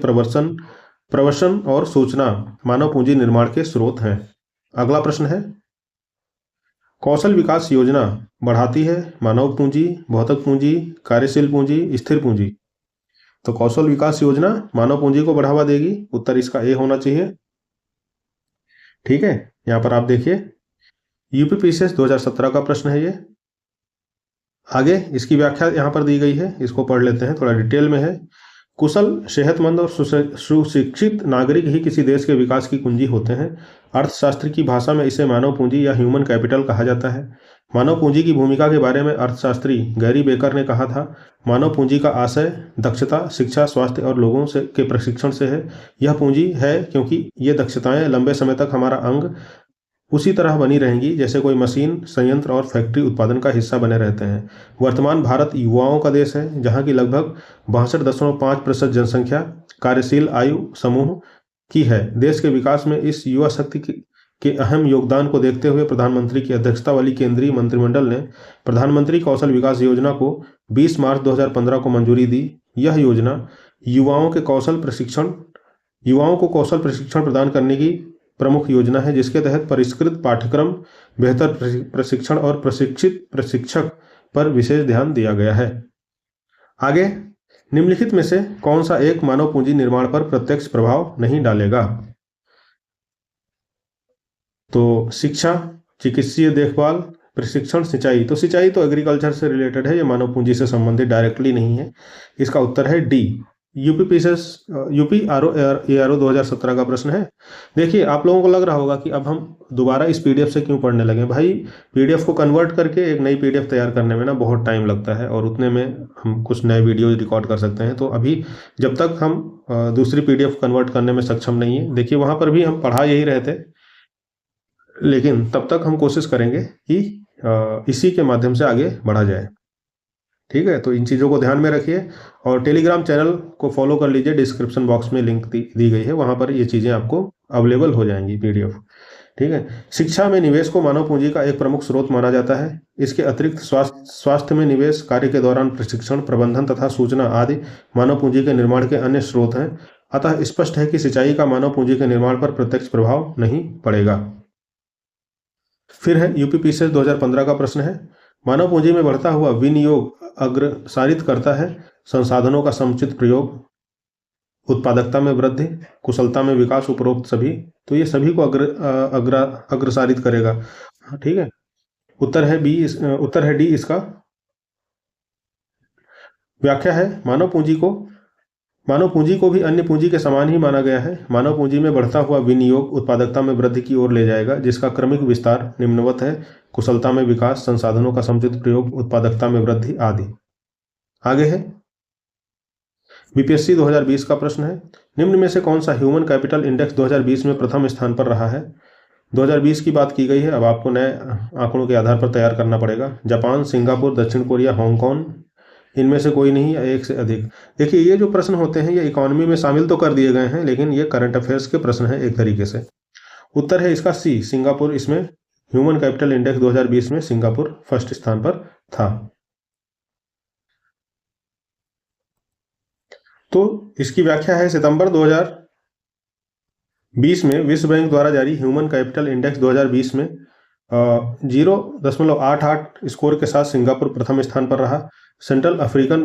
प्रवसन और सूचना मानव पूंजी निर्माण के स्रोत हैं। अगला प्रश्न है, कौशल विकास योजना बढ़ाती है मानव पूंजी, भौतिक पूंजी, कार्यशील पूंजी, स्थिर पूंजी? तो कौशल विकास योजना मानव पूंजी को बढ़ावा देगी। उत्तर इसका ए होना चाहिए। ठीक है, यहां पर आप देखिए यूपीपीसीएस 2017 का प्रश्न है ये। आगे इसकी व्याख्या यहां पर दी गई है, इसको पढ़ लेते हैं, थोड़ा डिटेल में है। कुशल, सेहतमंद और सुशिक्षित नागरिक ही किसी देश के विकास की कुंजी होते हैं। अर्थशास्त्र की भाषा में इसे मानव पूंजी या ह्यूमन कैपिटल कहा जाता है। मानव पूंजी की भूमिका के बारे में अर्थशास्त्री गैरी बेकर ने कहा था, मानव पूंजी का आशय दक्षता, शिक्षा, स्वास्थ्य और लोगों के प्रशिक्षण से है। यह पूंजी है क्योंकि ये दक्षताएं लंबे समय तक हमारा अंग उसी तरह बनी रहेंगी जैसे कोई मशीन, संयंत्र और फैक्ट्री उत्पादन का हिस्सा बने रहते हैं। वर्तमान भारत युवाओं का देश है, जहां की लगभग 62.5% जनसंख्या कार्यशील आयु समूह की है। देश के विकास में इस युवा शक्ति के अहम योगदान को देखते हुए प्रधानमंत्री की अध्यक्षता वाली केंद्रीय मंत्रिमंडल ने प्रधानमंत्री कौशल विकास योजना को 20 मार्च 2015 को मंजूरी दी। यह योजना युवाओं को कौशल प्रशिक्षण प्रदान करने की प्रमुख योजना है, जिसके तहत परिष्कृत पाठ्यक्रम, बेहतर प्रशिक्षण और प्रशिक्षित प्रशिक्षक पर विशेष ध्यान दिया गया है। आगे निम्नलिखित में से कौन सा एक मानव पूंजी निर्माण पर प्रत्यक्ष प्रभाव नहीं डालेगा? तो शिक्षा, चिकित्सीय देखभाल, प्रशिक्षण, सिंचाई। तो सिंचाई तो एग्रीकल्चर से रिलेटेड है, ये मानव पूंजी से संबंधित डायरेक्टली नहीं है। इसका उत्तर है डी। यूपी ARO 2017 का प्रश्न है। देखिए, आप लोगों को लग रहा होगा कि अब हम दोबारा इस पीडीएफ से क्यों पढ़ने लगे। भाई, पीडीएफ को कन्वर्ट करके एक नई पीडीएफ तैयार करने में ना बहुत टाइम लगता है और उतने में हम कुछ नए वीडियो रिकॉर्ड कर सकते हैं। तो अभी जब तक हम दूसरी पीडीएफ कन्वर्ट करने में सक्षम नहीं है, देखिए वहाँ पर भी हम पढ़ा यही रहे थे, लेकिन तब तक हम कोशिश करेंगे कि इसी के माध्यम से आगे बढ़ा जाए। ठीक है, तो इन चीज़ों को ध्यान में रखिए और टेलीग्राम चैनल को फॉलो कर लीजिए, डिस्क्रिप्शन बॉक्स में लिंक दी गई है, वहाँ पर ये चीज़ें आपको अवेलेबल हो जाएंगी PDF। ठीक है। शिक्षा में निवेश को मानव पूंजी का एक प्रमुख स्रोत माना जाता है। इसके अतिरिक्त स्वास्थ्य में निवेश, कार्य के दौरान प्रशिक्षण, प्रबंधन तथा सूचना आदि मानव पूंजी के निर्माण के अन्य स्रोत हैं। अतः स्पष्ट है कि सिंचाई का मानव पूंजी के निर्माण पर प्रत्यक्ष प्रभाव नहीं पड़ेगा। फिर है UPPCS 2015 का प्रश्न है, मानव पूंजी में बढ़ता हुआ विनियोग अग्रसारित करता है संसाधनों का समुचित प्रयोग, उत्पादकता में वृद्धि, कुशलता में विकास, उपरोक्त सभी। तो ये सभी को अग्रसारित करेगा। ठीक है, उत्तर है डी इसका। व्याख्या है, मानव पूंजी को भी अन्य पूंजी के समान ही माना गया है। मानव पूंजी में बढ़ता हुआ विनियोग उत्पादकता में वृद्धि की ओर ले जाएगा, जिसका क्रमिक विस्तार निम्नवत है: कुशलता में विकास, संसाधनों का समुचित प्रयोग, उत्पादकता में वृद्धि आदि। आगे है BPSC 2020 का प्रश्न है, निम्न में से कौन सा ह्यूमन कैपिटल इंडेक्स 2020 में प्रथम स्थान पर रहा है? 2020 की बात की गई है, अब आपको नए आंकड़ों के आधार पर तैयार करना पड़ेगा। जापान, सिंगापुर, दक्षिण कोरिया, हांगकांग, इनमें से कोई नहीं या एक से अधिक। देखिए, ये जो प्रश्न होते हैं ये इकोनॉमी में शामिल तो कर दिए गए हैं, लेकिन ये करंट अफेयर्स के प्रश्न हैं एक तरीके से। उत्तर है इसका C, सिंगापुर। इसमें ह्यूमन कैपिटल इंडेक्स 2020 में सिंगापुर फर्स्ट स्थान पर था। तो इसकी व्याख्या है, सितंबर 2020 में विश्व बैंक द्वारा जारी ह्यूमन कैपिटल इंडेक्स 2020 में 0.88 स्कोर के साथ सिंगापुर प्रथम स्थान पर रहा। सेंट्रल अफ्रीकन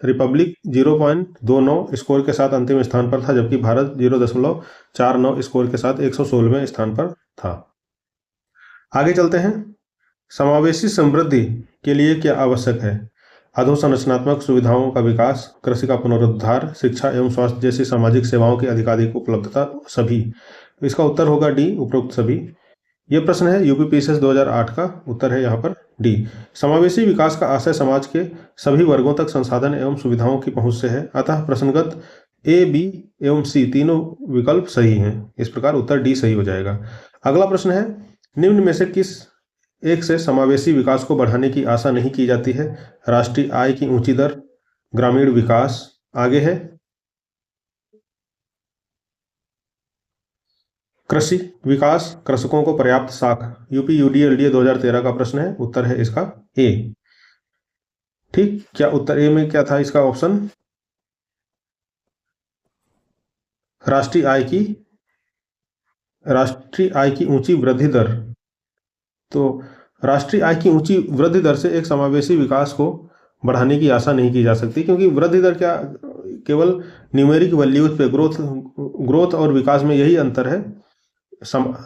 रिपब्लिक 0.29 स्कोर के साथ अंतिम स्थान पर था, जबकि भारत 0.49 स्कोर के साथ 116वें स्थान पर था। आगे चलते हैं, समावेशी समृद्धि के लिए क्या आवश्यक है? अधोसंरचनात्मक सुविधाओं का विकास, कृषि का पुनरुद्धार, शिक्षा एवं स्वास्थ्य जैसी सामाजिक सेवाओं की अधिकाधिक उपलब्धता, सभी। तो इसका उत्तर होगा D, उपरोक्त सभी। यह प्रश्न है UPPCS 2008 का। उत्तर है यहाँ पर D। समावेशी विकास का आशय समाज के सभी वर्गों तक संसाधन एवं सुविधाओं की पहुंच से है, अतः प्रश्नगत A, B एवं C तीनों विकल्प सही हैं। इस प्रकार उत्तर D सही हो जाएगा। अगला प्रश्न है, निम्न में से किस एक से समावेशी विकास को बढ़ाने की आशा नहीं की जाती है? राष्ट्रीय आय की ऊंची दर, ग्रामीण विकास। आगे है कृषि विकास, कृषकों को पर्याप्त साख। UP UDLDA 2013 का प्रश्न है। उत्तर है इसका A। ठीक, क्या उत्तर A में क्या था इसका ऑप्शन? राष्ट्रीय आय की ऊंची वृद्धि दर। तो राष्ट्रीय आय की ऊंची वृद्धि दर से एक समावेशी विकास को बढ़ाने की आशा नहीं की जा सकती, क्योंकि वृद्धि दर क्या केवल न्यूमेरिक वैल्यूज पे ग्रोथ और विकास में यही अंतर है।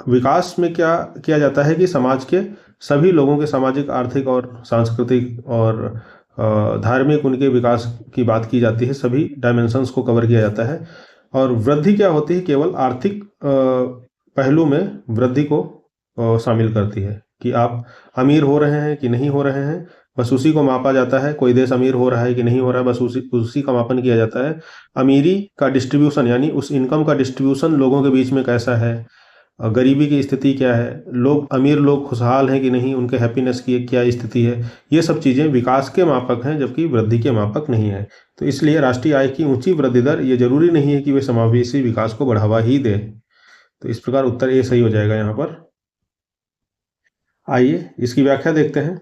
विकास में क्या किया जाता है कि समाज के सभी लोगों के सामाजिक, आर्थिक और सांस्कृतिक और धार्मिक उनके विकास की बात की जाती है, सभी डायमेंशंस को कवर किया जाता है। और वृद्धि क्या होती है, केवल आर्थिक पहलू में वृद्धि को शामिल करती है कि आप अमीर हो रहे हैं कि नहीं हो रहे हैं, बस उसी को मापा जाता है। कोई देश अमीर हो रहा है कि नहीं हो रहा है, बस उसी का मापन किया जाता है। अमीरी का डिस्ट्रीब्यूशन यानी उस इनकम का डिस्ट्रीब्यूशन लोगों के बीच में कैसा है, गरीबी की स्थिति क्या है, अमीर लोग खुशहाल हैं कि नहीं, उनके हैप्पीनेस की क्या स्थिति है, ये सब चीज़ें विकास के मापक हैं, जबकि वृद्धि के मापक नहीं है। तो इसलिए राष्ट्रीय आय की ऊंची वृद्धि दर ये जरूरी नहीं है कि वे समावेशी विकास को बढ़ावा ही दे। तो इस प्रकार उत्तर ए सही हो जाएगा यहाँ पर। आइए इसकी व्याख्या देखते हैं।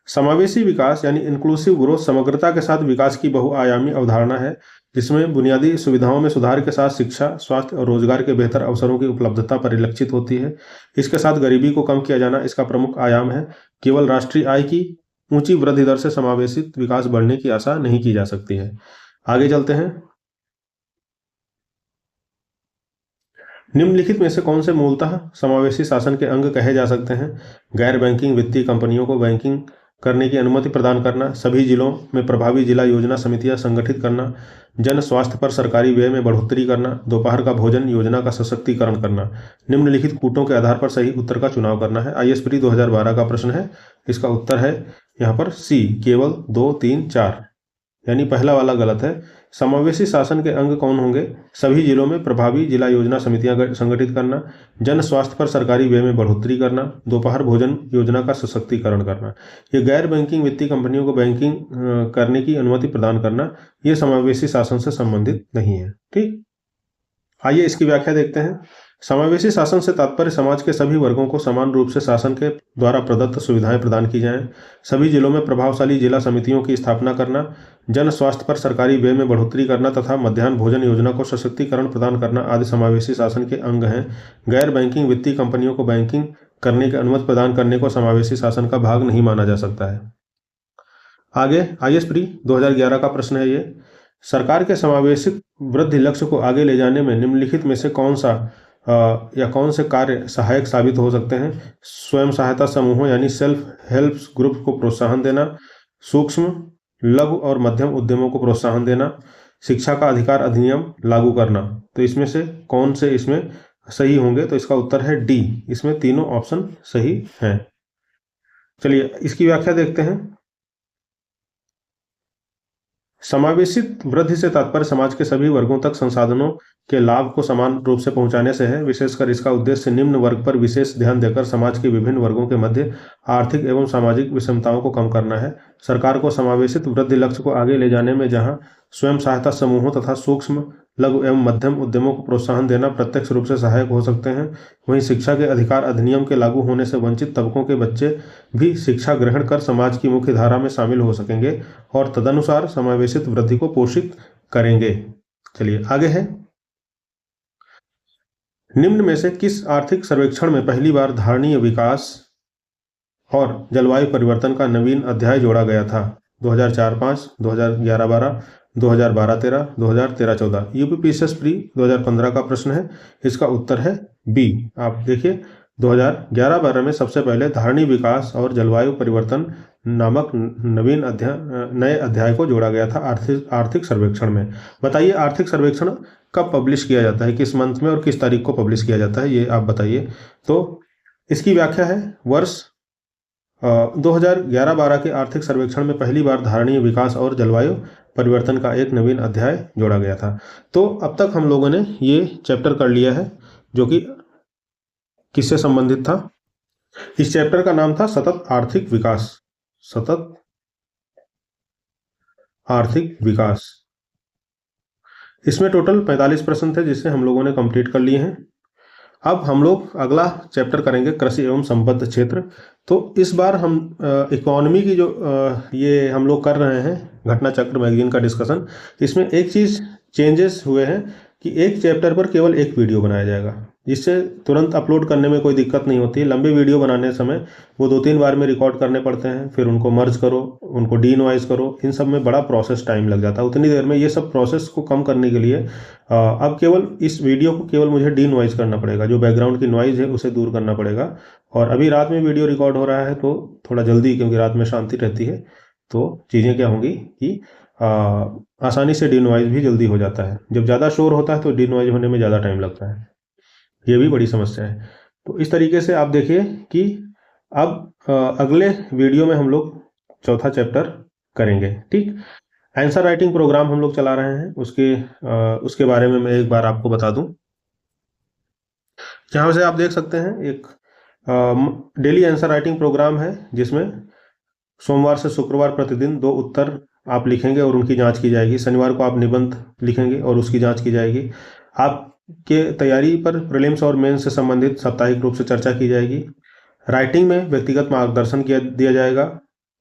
समावेशी विकास यानी इंक्लूसिव ग्रोथ समग्रता के साथ विकास की बहुआयामी अवधारणा है, जिसमें बुनियादी सुविधाओं में सुधार के साथ शिक्षा, स्वास्थ्य और रोजगार के बेहतर अवसरों की उपलब्धता परिलक्षित होती है। इसके साथ गरीबी को कम किया जाना इसका प्रमुख आयाम है। केवल राष्ट्रीय आय की ऊंची वृद्धि दर से समावेशी विकास बढ़ने की आशा नहीं की जा सकती है। आगे चलते हैं। निम्नलिखित में से कौन से मूलतः समावेशी शासन के अंग कहे जा सकते हैं? गैर बैंकिंग वित्तीय कंपनियों को बैंकिंग करने की अनुमति प्रदान करना, सभी जिलों में प्रभावी जिला योजना समितियां संगठित करना, जन स्वास्थ्य पर सरकारी व्यय में बढ़ोतरी करना, दोपहर का भोजन योजना का सशक्तिकरण करना। निम्नलिखित कूटों के आधार पर सही उत्तर का चुनाव करना है। IAS प्री 2012 का प्रश्न है। इसका उत्तर है यहाँ पर C, केवल 2, 3, 4, यानी पहला वाला गलत है। समावेशी शासन के अंग कौन होंगे? सभी जिलों में प्रभावी जिला योजना समितियां संगठित करना, जन स्वास्थ्य पर सरकारी व्यय में बढ़ोतरी करना, दोपहर भोजन योजना का सशक्तिकरण करना। ये गैर बैंकिंग वित्तीय कंपनियों को बैंकिंग करने की अनुमति प्रदान करना, ये समावेशी शासन से संबंधित नहीं है। ठीक, आइए इसकी व्याख्या देखते हैं। समावेशी शासन से तात्पर्य समाज के सभी वर्गों को समान रूप से शासन के द्वारा प्रदत्त सुविधाएं प्रदान की जाएं, सभी जिलों में प्रभावशाली जिला समितियों की स्थापना करना, जन स्वास्थ्य पर सरकारी व्यय में बढ़ोतरी करना तथा मध्याह्न भोजन योजना को सशक्तिकरण प्रदान करना आदि समावेशी शासन के अंग हैं। गैर बैंकिंग वित्तीय कंपनियों को बैंकिंग करने की अनुमति प्रदान करने को समावेशी शासन का भाग नहीं माना जा सकता है। आगे IAS प्री 2011 का प्रश्न है ये, सरकार के समावेशी वृद्धि लक्ष्य को आगे ले जाने में निम्नलिखित में से कौन सा या कौन से कार्य सहायक साबित हो सकते हैं? स्वयं सहायता समूहों यानी सेल्फ हेल्प ग्रुप को प्रोत्साहन देना, सूक्ष्म लघु और मध्यम उद्यमों को प्रोत्साहन देना, शिक्षा का अधिकार अधिनियम लागू करना। तो इसमें से कौन से इसमें सही होंगे? तो इसका उत्तर है डी, इसमें तीनों ऑप्शन सही हैं। चलिए इसकी व्याख्या देखते हैं। समावेशित वृद्धि से तात्पर्य समाज के सभी वर्गों तक संसाधनों के लाभ को समान रूप से पहुंचाने से है। विशेषकर इसका उद्देश्य निम्न वर्ग पर विशेष ध्यान देकर समाज के विभिन्न वर्गों के मध्य आर्थिक एवं सामाजिक विषमताओं को कम करना है। सरकार को समावेशित वृद्धि लक्ष्य को आगे ले जाने में जहां स्वयं सहायता समूहों तथा सूक्ष्म लघु एवं मध्यम उद्यमों को प्रोत्साहन देना प्रत्यक्ष रूप से सहायक हो सकते हैं, वहीं शिक्षा के अधिकार अधिनियम के लागू होने से वंचित तबकों के बच्चे भी शिक्षा ग्रहण कर समाज की मुख्य धारा में शामिल हो सकेंगे और तदनुसार समावेशित वृद्धि को पोषित करेंगे। चलिए आगे है, निम्न में से किस आर्थिक सर्वेक्षण में पहली बार धारणीय विकास और जलवायु परिवर्तन का नवीन अध्याय जोड़ा गया था? 2004-5, 2011-12, 2012-13, 2013-14। यूपीपीएससी प्री 2015 का प्रश्न है, इसका उत्तर है बी। आप देखिए 2011-12 में सबसे पहले धारणीय विकास और जलवायु परिवर्तन नामक नए अध्याय को जोड़ा गया था आर्थिक सर्वेक्षण में। बताइए आर्थिक सर्वेक्षण कब पब्लिश किया जाता है, किस मंथ में और किस तारीख को पब्लिश किया जाता है, ये आप बताइए। तो इसकी व्याख्या है, वर्ष 2011-12 के आर्थिक सर्वेक्षण में पहली बार धारणीय विकास और जलवायु परिवर्तन का एक नवीन अध्याय जोड़ा गया था। तो अब तक हम लोगों ने ये चैप्टर कर लिया है जो कि किससे संबंधित था? इस चैप्टर का नाम था सतत आर्थिक विकास। सतत आर्थिक विकास। इसमें टोटल 45 प्रश्न थे जिसे हम लोगों ने कंप्लीट कर लिए हैं। अब हम लोग अगला चैप्टर करेंगे कृषि एवं संबद्ध क्षेत्र। तो इस बार हम इकोनॉमी की जो ये हम लोग कर रहे हैं घटना चक्र मैगजीन का डिस्कशन, इसमें एक चीज़ चेंजेस हुए हैं कि एक चैप्टर पर केवल एक वीडियो बनाया जाएगा, जिससे तुरंत अपलोड करने में कोई दिक्कत नहीं होती है। लंबे वीडियो बनाने समय वो 2-3 बार में रिकॉर्ड करने पड़ते हैं, फिर उनको मर्ज करो, उनको डीनॉइज करो, इन सब में बड़ा प्रोसेस टाइम लग जाता है। उतनी देर में ये सब प्रोसेस को कम करने के लिए अब केवल इस वीडियो को केवल मुझे डीनॉइज करना पड़ेगा, जो बैकग्राउंड की नॉइज है उसे दूर करना पड़ेगा। और अभी रात में वीडियो रिकॉर्ड हो रहा है तो थोड़ा जल्दी, क्योंकि रात में शांति रहती है तो चीज़ें क्या होंगी कि आसानी से डीनॉइज भी जल्दी हो जाता है। जब ज़्यादा शोर होता है तो डीनॉइज होने में ज़्यादा टाइम लगता है, ये भी बड़ी समस्या है। तो इस तरीके से आप देखिए कि अब अगले वीडियो में हम लोग चौथा चैप्टर करेंगे। ठीक, आंसर राइटिंग प्रोग्राम हम लोग चला रहे हैं, उसके बारे में मैं एक बार आपको बता दूं। यहाँ से आप देख सकते हैं एक डेली आंसर राइटिंग प्रोग्राम है, जिसमें सोमवार से शुक्रवार प्रतिदिन 2 उत्तर आप लिखेंगे और उनकी जांच की जाएगी। शनिवार को आप निबंध लिखेंगे और उसकी जांच की जाएगी। आपके तैयारी पर प्रीलिम्स और मेंस से संबंधित साप्ताहिक रूप से चर्चा की जाएगी। राइटिंग में व्यक्तिगत मार्गदर्शन दिया जाएगा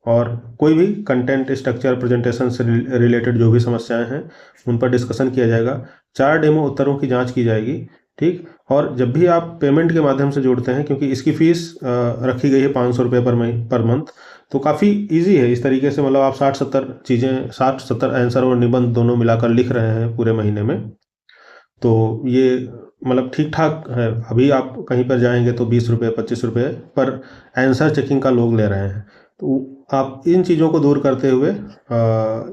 और कोई भी कंटेंट, स्ट्रक्चर, प्रेजेंटेशन से रिलेटेड जो भी समस्याएं हैं उन पर डिस्कशन किया जाएगा। 4 डेमो उत्तरों की जाँच की जाएगी। ठीक, और जब भी आप पेमेंट के माध्यम से जोड़ते हैं, क्योंकि इसकी फीस रखी गई है 500 रुपये पर मंथ, तो काफ़ी इजी है। इस तरीके से मतलब आप 60-70 आंसर और निबंध दोनों मिलाकर लिख रहे हैं पूरे महीने में, तो ये मतलब ठीक ठाक है। अभी आप कहीं पर जाएंगे तो 20 रुपये 25 रुपये पर आंसर चेकिंग का लोग ले रहे हैं। तो आप इन चीज़ों को दूर करते हुए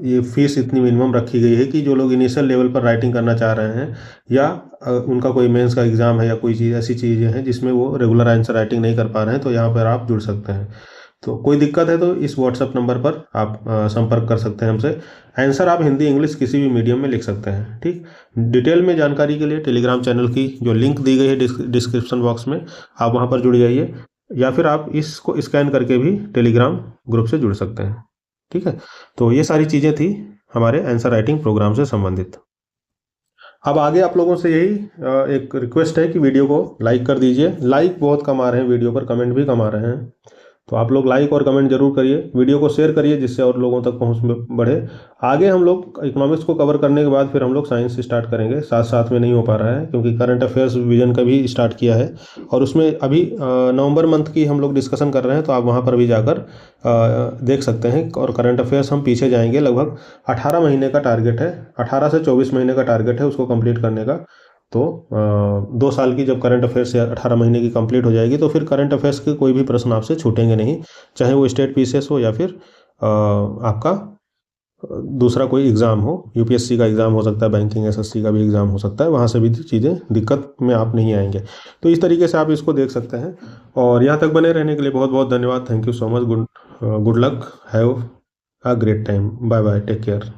ये फीस इतनी मिनिमम रखी गई है कि जो लोग इनिशियल लेवल पर राइटिंग करना चाह रहे हैं या उनका कोई मेंस का एग्ज़ाम है या कोई चीज़ ऐसी चीज़ें हैं जिसमें वो रेगुलर आंसर राइटिंग नहीं कर पा रहे हैं, तो यहाँ पर आप जुड़ सकते हैं। तो कोई दिक्कत है तो इस व्हाट्सएप नंबर पर आप संपर्क कर सकते हैं हमसे। आंसर आप हिंदी इंग्लिश किसी भी मीडियम में लिख सकते हैं। ठीक, डिटेल में जानकारी के लिए टेलीग्राम चैनल की जो लिंक दी गई है डिस्क्रिप्शन बॉक्स में, आप वहाँ पर जुड़ जाइए, या फिर आप इसको स्कैन करके भी टेलीग्राम ग्रुप से जुड़ सकते हैं। ठीक है, तो ये सारी चीज़ें थी हमारे आंसर राइटिंग प्रोग्राम से संबंधित। अब आगे आप लोगों से यही एक रिक्वेस्ट है कि वीडियो को लाइक कर दीजिए। लाइक बहुत कम आ रहे हैं वीडियो पर, कमेंट भी कम आ रहे हैं, तो आप लोग लाइक और कमेंट जरूर करिए, वीडियो को शेयर करिए जिससे और लोगों तक पहुंच बढ़े। आगे हम लोग इकोनॉमिक्स को कवर करने के बाद फिर हम लोग साइंस स्टार्ट करेंगे, साथ साथ में नहीं हो पा रहा है क्योंकि करंट अफेयर्स विजन का भी स्टार्ट किया है, और उसमें अभी नवंबर मंथ की हम लोग डिस्कशन कर रहे हैं, तो आप वहाँ पर भी जाकर देख सकते हैं। और करंट अफेयर्स हम पीछे जाएंगे, लगभग 18 महीने का टारगेट है, 18 से 24 महीने का टारगेट है उसको कंप्लीट करने का। तो 2 साल की जब करंट अफेयर्स या 18 महीने की कंप्लीट हो जाएगी तो फिर करंट अफेयर्स के कोई भी प्रश्न आपसे छूटेंगे नहीं, चाहे वो स्टेट पीसीएस हो या फिर आपका दूसरा कोई एग्ज़ाम हो, यूपीएससी का एग्ज़ाम हो सकता है, बैंकिंग एसएससी का भी एग्ज़ाम हो सकता है, वहाँ से भी चीज़ें दिक्कत में आप नहीं आएंगे। तो इस तरीके से आप इसको देख सकते हैं। और यहाँ तक बने रहने के लिए बहुत बहुत धन्यवाद। Thank you so much. Good luck, have a great time. Bye bye, take care.